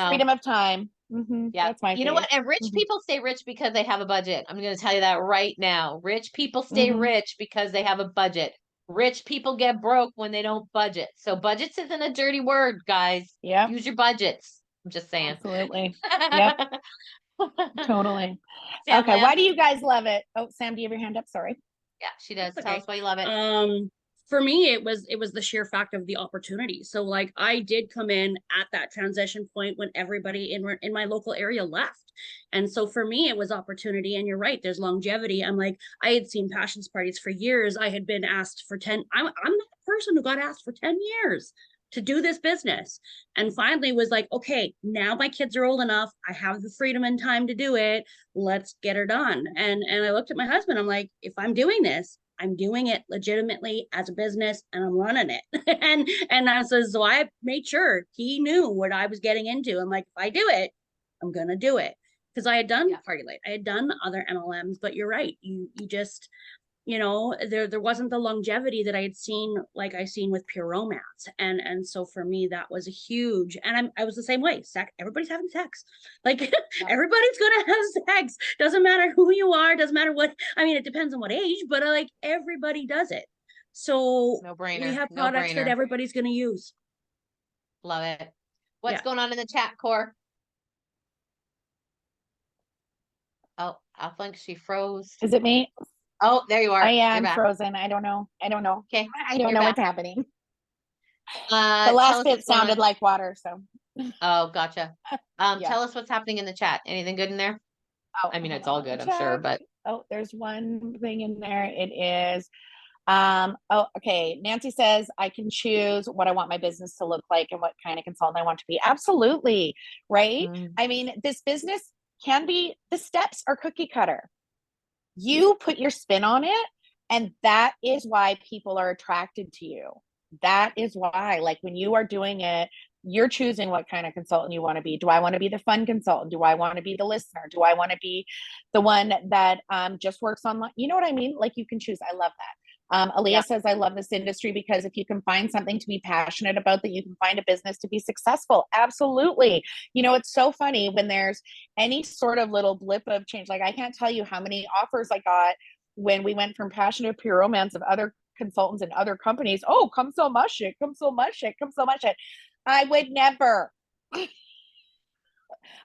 Freedom of time. Yeah. That's my You know what? And rich people stay rich because they have a budget. I'm going to tell you that right now. Rich people stay rich because they have a budget. Rich people get broke when they don't budget. So budgets isn't a dirty word, guys. Yeah. Use your budgets. I'm just saying. Absolutely. Yep. Totally. Sam, okay. Why do you guys love it? Oh, Sam, do you have your hand up? Sorry. Yeah, she does. That's Tell okay. us why you love it. for me, it was the sheer fact of the opportunity. So like I did come in at that transition point when everybody in my local area left. And so for me, it was opportunity. And you're right, there's longevity. I'm like, I had seen passions parties for years. I had been asked for 10, I'm that person who got asked for 10 years to do this business. And finally was like, okay, now my kids are old enough. I have the freedom and time to do it. Let's get her done. And I looked at my husband. I'm like, if I'm doing this, I'm doing it legitimately as a business and I'm running it. and I says, so I made sure he knew what I was getting into. I'm like, if I do it, I'm gonna do it. Because I had done Party Light, I had done other MLMs, but you're right. You just, there wasn't the longevity that I had seen, like I seen with Pure Romance. And so for me, that was a huge, and I was the same way. Everybody's having sex. Like everybody's gonna have sex. Doesn't matter who you are, doesn't matter what, I mean, it depends on what age, but like everybody does it. So No brainer. We have products that everybody's gonna use. Love it. What's going on in the chat, Core? Oh, I think she froze. Is it me? Oh, there you are. I am frozen. I don't know. Okay. I don't know what's happening. The Tell last us bit what's going sounded on. like water, so. Oh, gotcha. Yeah. Tell us what's happening in the chat. Anything good in there? Oh, I mean, it's all good, I'm sure, but Oh, there's one thing in there. It is, okay. Nancy says, I can choose what I want my business to look like and what kind of consultant I want to be. Absolutely. Right. I mean, this business can be, the steps are cookie cutter. You put your spin on it, and that is why people are attracted to you. That is why, like, when you are doing it, you're choosing what kind of consultant you want to be. Do I want to be the fun consultant? Do I want to be the listener? Do I want to be the one that just works online? You know what I mean? Like, you can choose. I love that. Aaliyah says, I love this industry because if you can find something to be passionate about, that you can find a business to be successful. Absolutely. It's so funny when there's any sort of little blip of change. Like, I can't tell you how many offers I got when we went from passion to Pure Romance of other consultants and other companies. Oh, come so much it, come so much it, come so much it. I would never.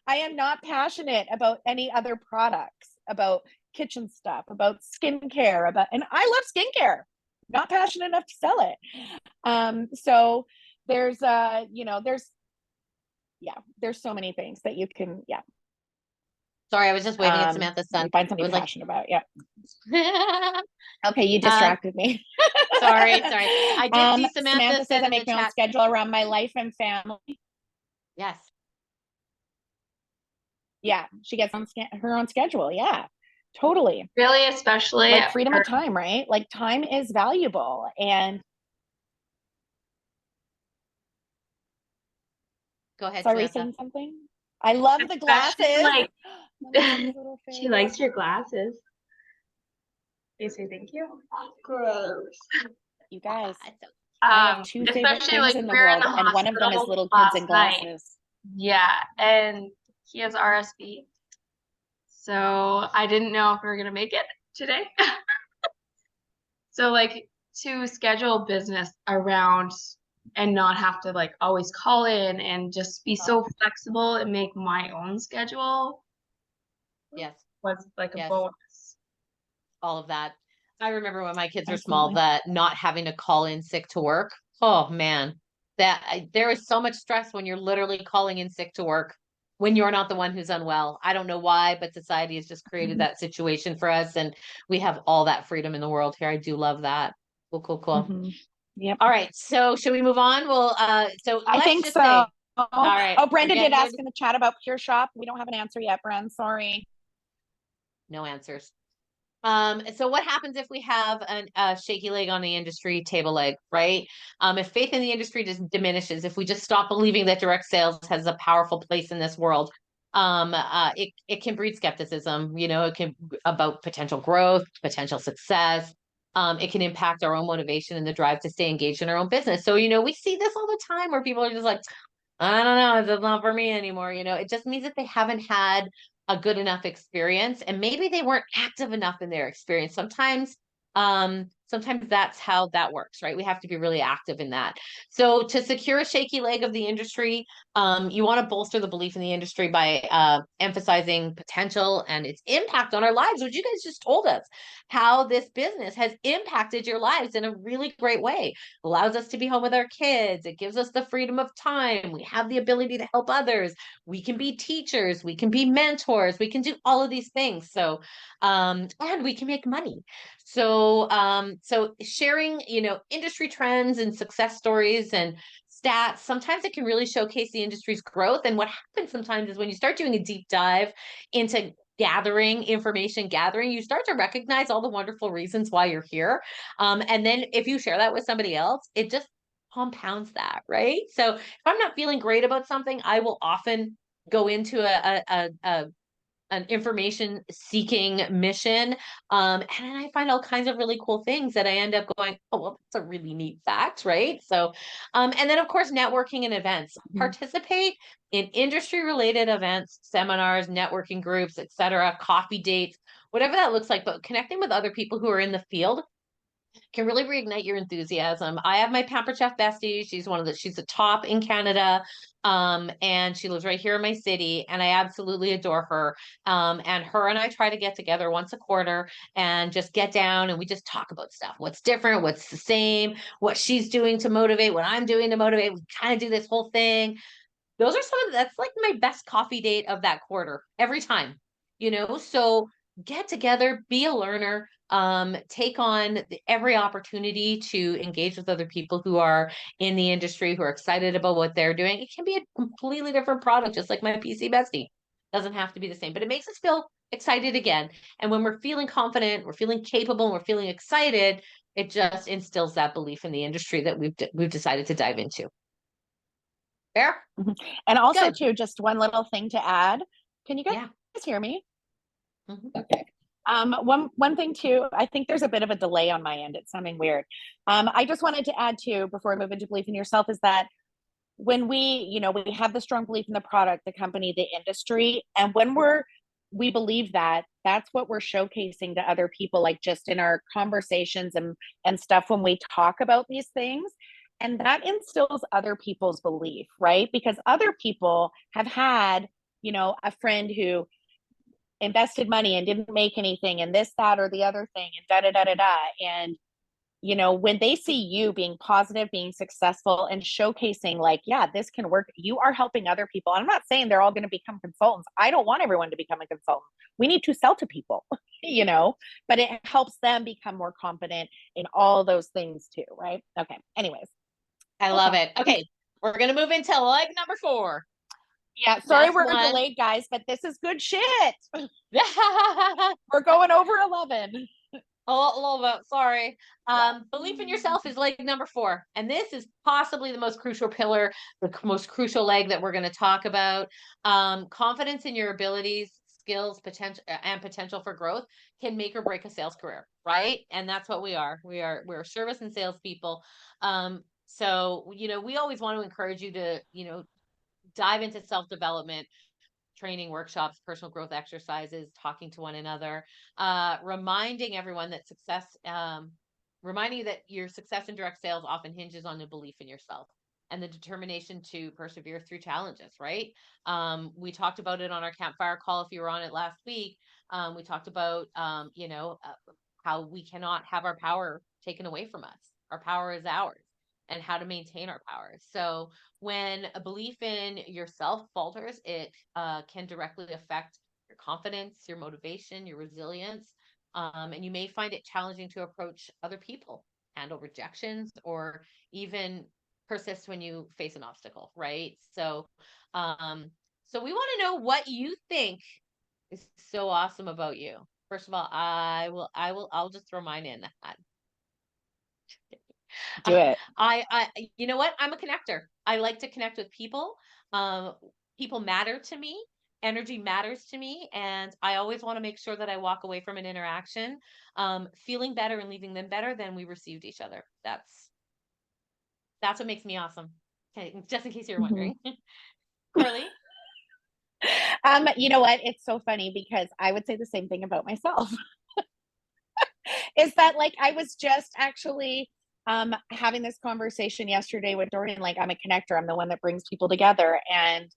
I am not passionate about any other products, about kitchen stuff, about skincare, and I love skincare. Not passionate enough to sell it. So there's there's so many things that you can, Sorry, I was just waving at Samantha's son. Find something passionate about. Yeah. Okay, you distracted me. Sorry. I did see Samantha says I make my own schedule around my life and family. Yes. Yeah, she gets on her own schedule. Yeah, totally. Really, especially like freedom of time, right? Like, time is valuable. And go ahead. Sorry, saying something. I love the glasses. Like, she likes your glasses. They say thank you. Gross. You guys, I have two favorite things in the world, and one of them is little kids and glasses. Yeah, and he has RSV, so I didn't know if we were gonna make it today. So, like, to schedule business around and not have to, like, always call in and just be so flexible and make my own schedule. Yes. Was like a bonus. All of that. I remember when my kids were small, that not having to call in sick to work. Oh man, there is so much stress when you're literally calling in sick to work when you're not the one who's unwell. I don't know why, but society has just created that situation for us, and we have all that freedom in the world here. I do love that. Cool. Yep. All right. So should we move on? Well, so I think so. All right. Oh, Brenda did ask in the chat about Pure Shop. We don't have an answer yet, Bren. Sorry. No answers. So what happens if we have a shaky leg on the industry, table leg, right? If faith in the industry just diminishes, if we just stop believing that direct sales has a powerful place in this world, it can breed skepticism. It can about potential growth, potential success. It can impact our own motivation and the drive to stay engaged in our own business. So, we see this all the time where people are just like, I don't know, it's not for me anymore. It just means that they haven't had a good enough experience, and maybe they weren't active enough in their experience. Sometimes sometimes that's how that works, right? We have to be really active in that. So to secure a shaky leg of the industry, you want to bolster the belief in the industry by emphasizing potential and its impact on our lives, which you guys just told us how this business has impacted your lives in a really great way. Allows us to be home with our kids. It gives us the freedom of time. We have the ability to help others. We can be teachers. We can be mentors. We can do all of these things. So, and we can make money. So, so sharing, industry trends and success stories and stats, sometimes it can really showcase the industry's growth. And what happens sometimes is when you start doing a deep dive into information gathering, you start to recognize all the wonderful reasons why you're here. And then if you share that with somebody else, it just compounds that, right? So if I'm not feeling great about something, I will often go into an information seeking mission. And then I find all kinds of really cool things that I end up going, oh, well, that's a really neat fact, right? So, and then of course, networking and events. Participate in industry related events, seminars, networking groups, etc., coffee dates, whatever that looks like, but connecting with other people who are in the field can really reignite your enthusiasm. I have my Pampered Chef bestie. She's a top in Canada. And she lives right here in my city, and I absolutely adore her. And her and I try to get together once a quarter and just get down and we just talk about stuff. What's different, what's the same, what she's doing to motivate, what I'm doing to motivate. We kind of do this whole thing. That's like my best coffee date of that quarter every time, so get together, be a learner, take on every opportunity to engage with other people who are in the industry, who are excited about what they're doing. It can be a completely different product, just like my PC bestie. Doesn't have to be the same, but it makes us feel excited again. And when we're feeling confident, we're feeling capable, and we're feeling excited, it just instills that belief in the industry that we've decided to dive into. Fair? And also too, just one little thing to add. Can you guys hear me? Okay. One thing too, I think there's a bit of a delay on my end. It's sounding weird. I just wanted to add too, before I move into belief in yourself, is that when we have the strong belief in the product, the company, the industry, and when we believe that, that's what we're showcasing to other people, like just in our conversations and stuff when we talk about these things. And that instills other people's belief, right? Because other people have had, a friend who invested money and didn't make anything and this, that, or the other thing and da, da, da, da, da. And, when they see you being positive, being successful and showcasing like, yeah, this can work. You are helping other people. I'm not saying they're all going to become consultants. I don't want everyone to become a consultant. We need to sell to people, but it helps them become more confident in all those things too. Right. Okay. Anyways. I love it. Okay. We're going to move into leg number 4. Yeah, sorry we're delayed, guys, but this is good shit. We're going over 11. A little bit, sorry. Belief in yourself is leg number 4. And this is possibly the most crucial pillar, the most crucial leg that we're going to talk about. Confidence in your abilities, skills, potential for growth can make or break a sales career, right? And that's what we are. We're service and sales people. So, we always want to encourage you to, dive into self-development, training, workshops, personal growth exercises, talking to one another, reminding everyone that reminding you that your success in direct sales often hinges on the belief in yourself and the determination to persevere through challenges, right? We talked about it on our campfire call. If you were on it last week, we talked about, how we cannot have our power taken away from us. Our power is ours, and how to maintain our power. So when a belief in yourself falters, it can directly affect your confidence, your motivation, your resilience. And you may find it challenging to approach other people, handle rejections, or even persist when you face an obstacle, right? So, so we want to know what you think is so awesome about you. First of all, I'll just throw mine in. Do it. You know what? I'm a connector. I like to connect with people. People matter to me. Energy matters to me. And I always want to make sure that I walk away from an interaction, feeling better and leaving them better than we received each other. That's what makes me awesome. Okay, just in case you're wondering. Coralie? You know what? It's so funny because I would say the same thing about myself. is that like I was just actually having this conversation yesterday with Doreen. Like, I'm a connector, I'm the one that brings people together. And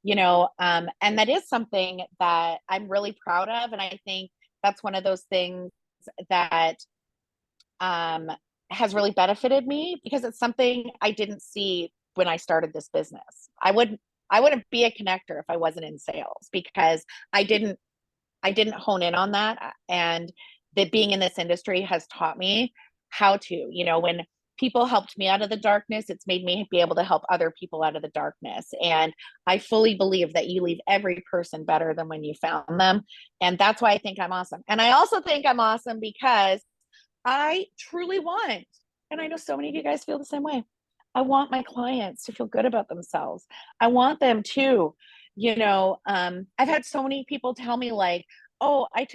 and that is something that I'm really proud of. And I think that's one of those things that has really benefited me, because it's something I didn't see when I started this business. I wouldn't be a connector if I wasn't in sales, because I didn't hone in on that. And that being in this industry has taught me how to, when people helped me out of the darkness, it's made me be able to help other people out of the darkness. And I fully believe that you leave every person better than when you found them. And that's why I think I'm awesome. And I also think I'm awesome because I truly want, and I know so many of you guys feel the same way, I want my clients to feel good about themselves. I want them to, I've had so many people tell me like, oh, I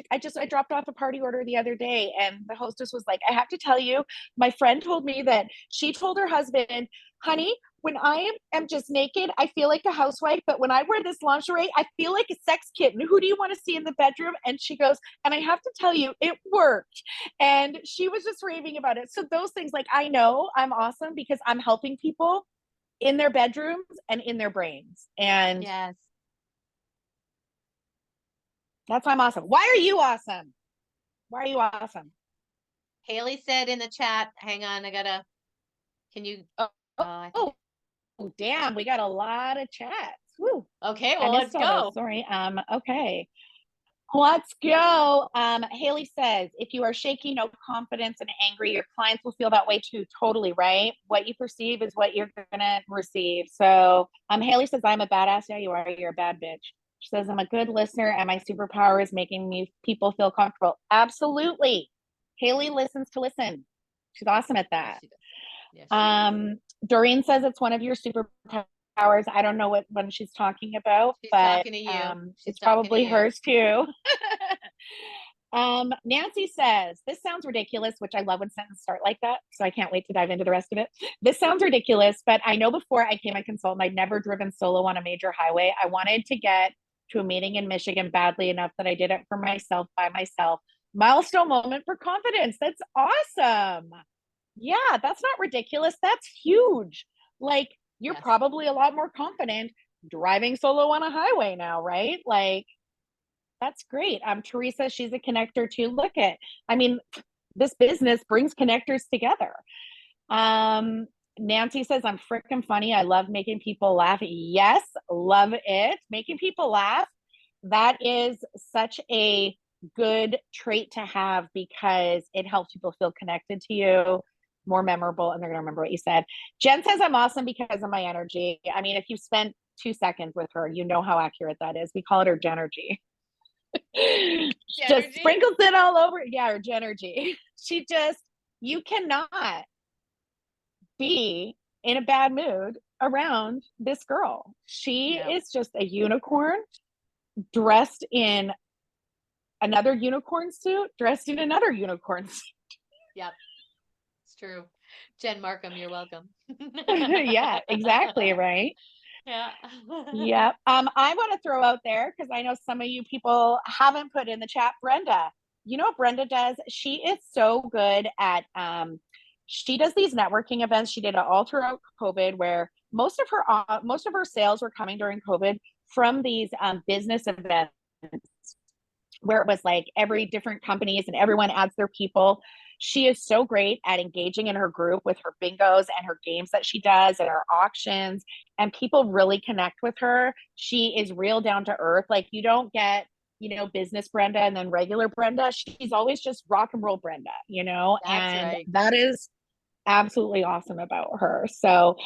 dropped off a party order the other day, and the hostess was like, I have to tell you, my friend told me that she told her husband, honey, when I am just naked, I feel like a housewife, but when I wear this lingerie, I feel like a sex kitten. Who do you want to see in the bedroom? And she goes, and I have to tell you, it worked. And she was just raving about it. So those things, like, I know I'm awesome because I'm helping people in their bedrooms and in their brains. And Yes. that's why I'm awesome. Why are you awesome? Why are you awesome? Haley said in the chat, hang on, can you, I think, Oh, damn, we got a lot of chats. Woo. okay, well, let's go. Sorry. Okay. Let's go. Haley says, if you are shaky, no confidence, and angry, your clients will feel that way too. Totally, right? What you perceive is what you're gonna receive. So Haley says, I'm a badass. Yeah, you are. You're a bad bitch. She says, I'm a good listener, and my superpower is making people feel comfortable. Absolutely. Haley listens to listen. She's awesome at that. Yes, Doreen says it's one of your superpowers. I don't know what one she's talking about, she's but talking to you. it's probably hers too. Nancy says, this sounds ridiculous, which I love when sentences start like that. So I can't wait to dive into the rest of it. This sounds ridiculous, but I know before I became a consultant, I'd never driven solo on a major highway. I wanted to get to a meeting in Michigan badly enough that I did it for myself, by myself. Milestone moment for confidence. That's awesome. Yeah, that's not ridiculous. That's huge. Like, you're probably a lot more confident driving solo on a highway now, right? Like, that's great. Teresa, she's a connector too. Look at, this business brings connectors together. Nancy says, I'm freaking funny. I love making people laugh. Yes, love it. Making people laugh. That is such a good trait to have, because it helps people feel connected to you, more memorable, and they're going to remember what you said. Jen says, I'm awesome because of my energy. If you spent 2 seconds with her, you know how accurate that is. We call it her Genergy. Just sprinkles it all over. Yeah, her Genergy. You cannot be in a bad mood around this girl. She is just a unicorn dressed in another unicorn suit, dressed in another unicorn suit. Yep. It's true. Jen Markham, you're welcome. Yeah, exactly. Right. Yeah. Yep. I want to throw out there, because I know some of you people haven't put in the chat, Brenda. You know what Brenda does? She is so good at, she does these networking events. She did it all throughout COVID, where most of her sales were coming during COVID from these business events, where it was like every different companies and everyone adds their people. She is so great at engaging in her group with her bingos and her games that she does and her auctions, and people really connect with her. She is real down to earth. Like, you don't get, business Brenda and then regular Brenda. She's always just rock and roll Brenda, That's and right. that is absolutely awesome about her. So,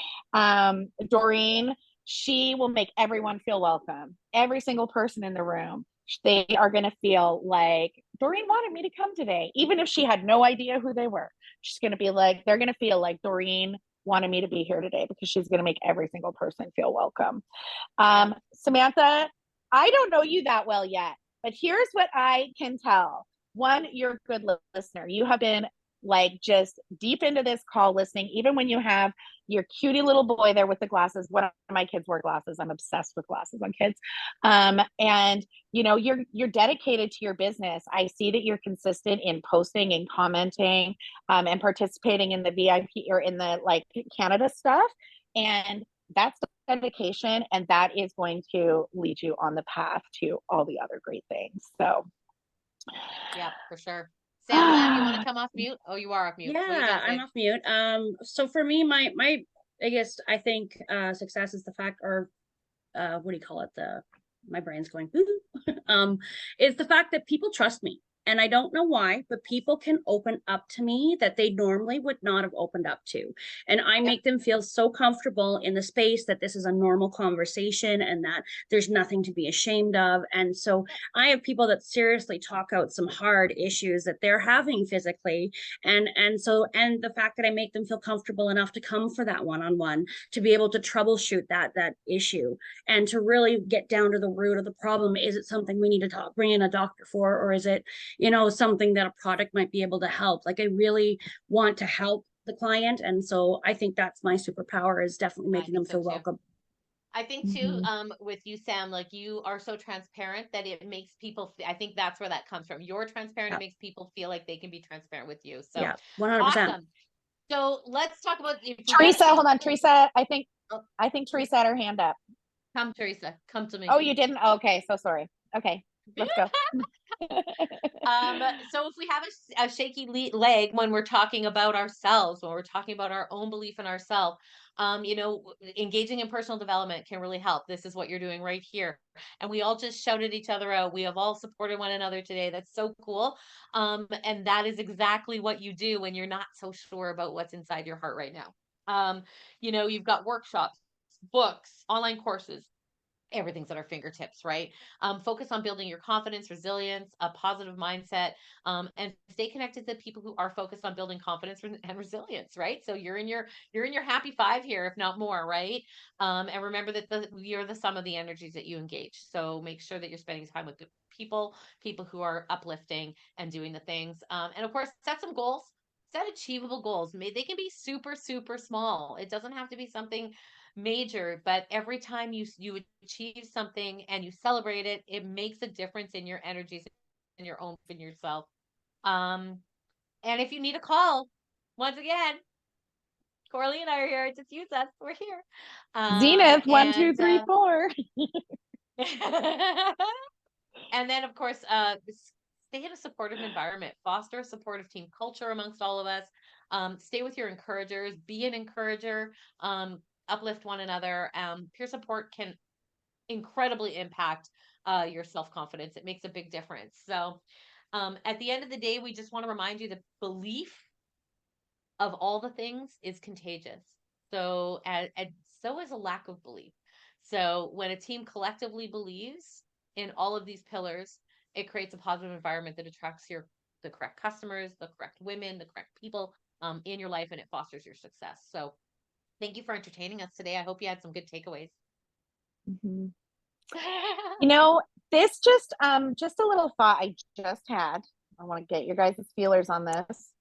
Doreen, she will make everyone feel welcome. Every single person in the room, they are going to feel like Doreen wanted me to come today, even if she had no idea who they were. She's going to be like, they're going to feel like Doreen wanted me to be here today, because she's going to make every single person feel welcome. Samantha, I don't know you that well yet, but here's what I can tell. One, you're a good listener. You have been like just deep into this call listening, even when you have your cutie little boy there with the glasses. One of my kids wear glasses. I'm obsessed with glasses on kids. And you know, you're dedicated to your business. I see that you're consistent in posting and commenting, and participating in the VIP or in the like Canada stuff. And that's dedication, and that is going to lead you on the path to all the other great things. So Yeah, for sure. Sam Lamb, you want to come off mute? Oh, you are off mute. What do you Yeah, got, I'm babe? off mute. So for me, my biggest, I think, success is the fact, or what do you call it? My brain's going, is the fact that people trust me. And I don't know why, but people can open up to me that they normally would not have opened up to. And I make them feel so comfortable in the space that this is a normal conversation and that there's nothing to be ashamed of. And so I have people that seriously talk out some hard issues that they're having physically. And the fact that I make them feel comfortable enough to come for that one-on-one, to be able to troubleshoot that issue, and to really get down to the root of the problem. Is it something we need to bring in a doctor for, or is it, you know, something that a product might be able to help? Like, I really want to help the client. And so I think that's my superpower, is definitely making them feel welcome. I think too, with you, Sam, like you are so transparent that it makes people, I think that's where that comes from. You're transparent. Yeah. It makes people feel like they can be transparent with you. So Yeah, 100%. awesome. So let's talk about Teresa. Hold on, Teresa. I think Teresa had her hand up. Come, Teresa. Come to me. Oh, you didn't? Oh, okay, so sorry. Okay, let's go. So if we have a shaky leg when we're talking about ourselves, when we're talking about our own belief in ourselves, you know, engaging in personal development can really help. This is what you're doing right here. And we all just shouted each other out. We have all supported one another today. That's so cool. And that is exactly what you do when you're not so sure about what's inside your heart right now. You know, you've got workshops, books, online courses, everything's at our fingertips, right? Focus on building your confidence, resilience, a positive mindset, and stay connected to people who are focused on building confidence and resilience, right? So you're in your happy five here, if not more, right? And remember that you're the sum of the energies that you engage. So make sure that you're spending time with good people who are uplifting and doing the things. And of course, set some goals. Set achievable goals. They can be super, super small. It doesn't have to be something major, but every time you achieve something and you celebrate it, it makes a difference in your energies, in your own, in yourself. And if you need a call, once again, Coralie and I are here. Just use us. We're here. Zenith, 1, 2, 3, 4. And then, of course, stay in a supportive environment. Foster a supportive team culture amongst all of us. Stay with your encouragers. Be an encourager. Uplift one another. Peer support can incredibly impact your self-confidence. It makes a big difference. So at the end of the day, we just want to remind you that belief of all the things is contagious. So and so is a lack of belief. So when a team collectively believes in all of these pillars, it creates a positive environment that attracts the correct customers, the correct women, the correct people in your life, and it fosters your success. So thank you for entertaining us today. I hope you had some good takeaways. You know, this just a little thought I just had. I want to get your guys' feelers on this.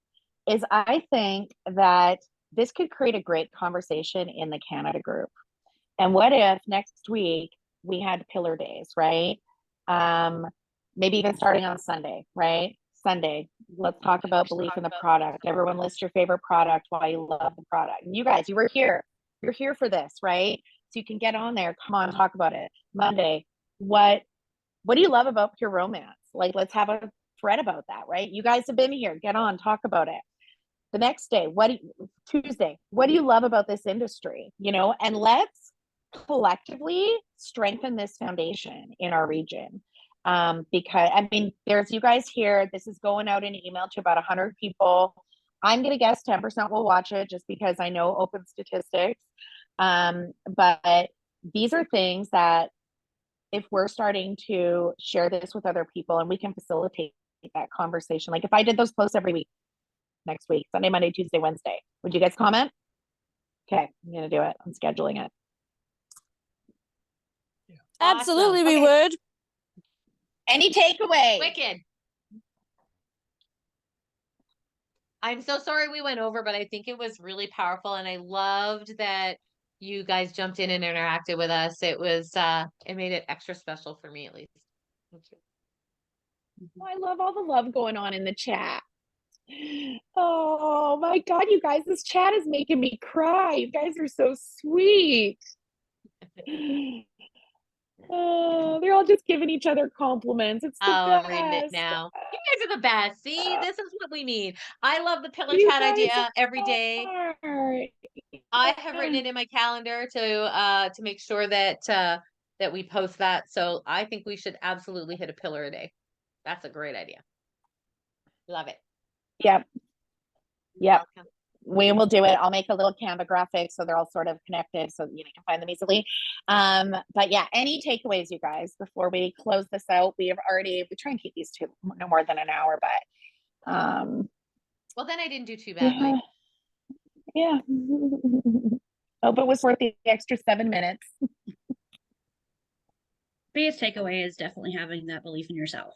Is I think that this could create a great conversation in the Canada group. And what if next week we had pillar days, right? Maybe even starting on Sunday, right? Sunday, let's talk about belief in the product. Everyone list your favorite product, why you love the product. And you guys, you were here. You're here for this, right? So you can get on there. Come on, talk about it. Monday, what do you love about pure romance? Like, let's have a thread about that, right? You guys have been here. Get on, talk about it. The next day, Tuesday, what do you love about this industry? You know, and let's collectively strengthen this foundation in our region. Because I mean, there's you guys here. This is going out in email to about 100 people. I'm going to guess 10% will watch it just because I know open statistics. But these are things that if we're starting to share this with other people and we can facilitate that conversation, like if I did those posts every week, next week, Sunday, Monday, Tuesday, Wednesday, would you guys comment? Okay, I'm going to do it. I'm scheduling it. Yeah. Absolutely, Awesome. we would. Any takeaway? Wicked. I'm so sorry we went over, but I think it was really powerful, and I loved that you guys jumped in and interacted with us. It was it made it extra special for me at least. Thank you. I love all the love going on in the chat. Oh my God, you guys, this chat is making me cry. You guys are so sweet. Oh, they're all just giving each other compliments. It's the Oh, I'm reading it best. now. You guys are the best. See, this is what we need. I love the pillar You chat guys idea every day. are. I have written it in my calendar to make sure that that we post that. So I think we should absolutely hit a pillar a day. That's a great idea. Love it. Yep. Yep. Welcome. We will do it. I'll make a little Canva graphic so they're all sort of connected so you can find them easily. But yeah, any takeaways, you guys, before we close this out? We try and keep these to no more than an hour, but Well, then I didn't do too badly. Yeah. Hope it was worth the extra 7 minutes. Biggest takeaway is definitely having that belief in yourself.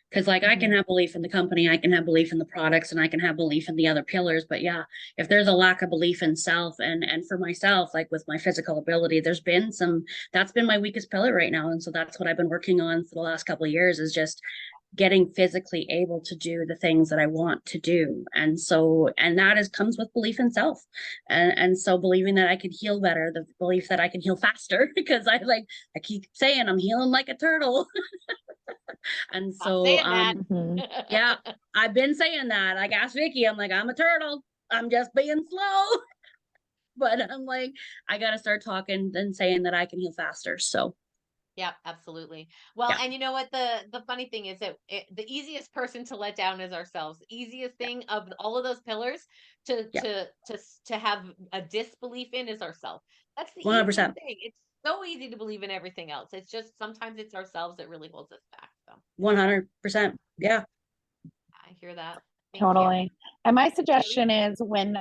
Because like I can have belief in the company, I can have belief in the products, and I can have belief in the other pillars. But yeah, if there's a lack of belief in self, and for myself, like with my physical ability, that's been my weakest pillar right now. And so that's what I've been working on for the last couple of years, is just getting physically able to do the things that I want to do. And that comes with belief in self. And so believing that I can heal better, the belief that I can heal faster, because I keep saying I'm healing like a turtle. And so yeah, I've been saying that. Like, ask Vicki, I'm like, I'm a turtle, I'm just being slow. But I'm like, I gotta start talking and saying that I can heal faster. So yeah, absolutely. Well, yeah. and you know what, the funny thing is that the easiest person to let down is ourselves. The easiest thing of all of those pillars to have a disbelief in is ourselves. That's the 100%. easiest thing. It's so easy to believe in everything else. It's just sometimes it's ourselves that really holds us back. So 100%. Yeah. I hear that. Thank Totally. you. And my suggestion is when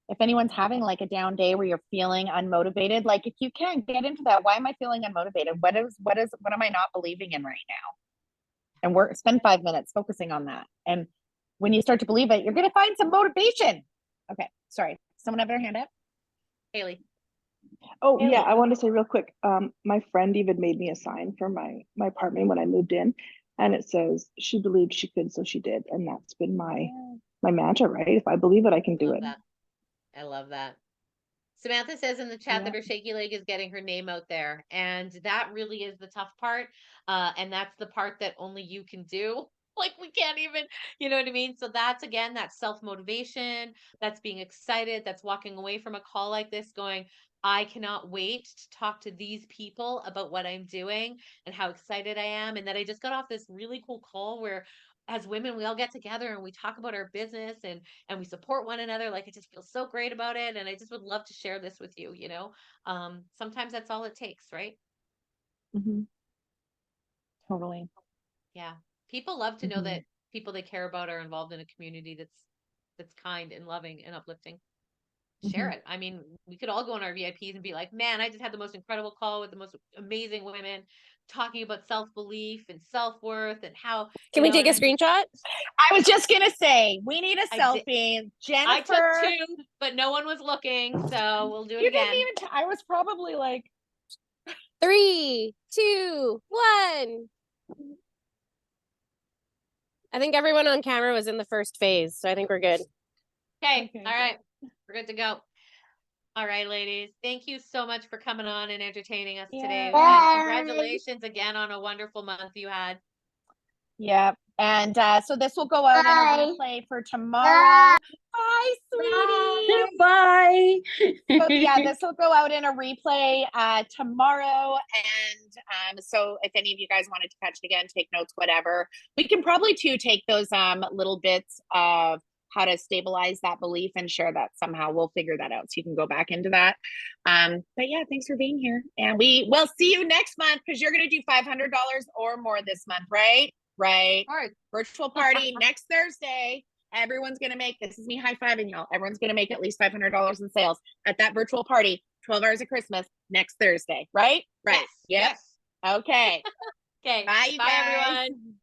if anyone's having like a down day where you're feeling unmotivated, like if you can get into that, why am I feeling unmotivated? What am I not believing in right now? And spend 5 minutes focusing on that. And when you start to believe it, you're gonna find some motivation. Okay, sorry. Someone have their hand up? Haley. Oh Haley. yeah, I want to say real quick. My friend even made me a sign for my apartment when I moved in, and it says she believed she could, so she did, and that's been my mantra, right? If I believe it, I can do it. That. I love that. Samantha says in the chat that her shaky leg is getting her name out there, and that really is the tough part. And that's the part that only you can do. Like, we can't even, you know what I mean? So that's, again, that's self-motivation, that's being excited, that's walking away from a call like this going, I cannot wait to talk to these people about what I'm doing and how excited I am. And that I just got off this really cool call where as women, we all get together and we talk about our business and we support one another. Like, it just feels so great about it. And I just would love to share this with you, you know? Sometimes that's all it takes, right? Totally. Yeah. People love to know that people they care about are involved in a community that's kind and loving and uplifting. Share it. I mean, we could all go on our VIPs and be like, man, I just had the most incredible call with the most amazing women talking about self-belief and self-worth and how Can we take a screenshot? I was just gonna say we need a selfie. Jennifer, I took 2, but no one was looking, so we'll do it again. Didn't even I was probably like 3, 2, 1. I think everyone on camera was in the first phase, so I think we're good. Okay. All right. We're good to go. All right, ladies. Thank you so much for coming on and entertaining us today. And congratulations again on a wonderful month you had. Yeah. And so this will go out in a replay for tomorrow. Bye, sweetie. Bye. So yeah, this will go out in a replay tomorrow. And so if any of you guys wanted to catch it again, take notes, whatever, we can probably too take those little bits of how to stabilize that belief and share that somehow. We'll figure that out so you can go back into that. But yeah, thanks for being here. And we will see you next month because you're going to do $500 or more this month, right? Right. All right. Virtual party next Thursday. Everyone's going to make, this is me high-fiving y'all. Everyone's going to make at least $500 in sales at that virtual party, 12 hours of Christmas next Thursday, right? Right. Yes. Yep. Okay. Okay. Bye, you Bye, guys. everyone.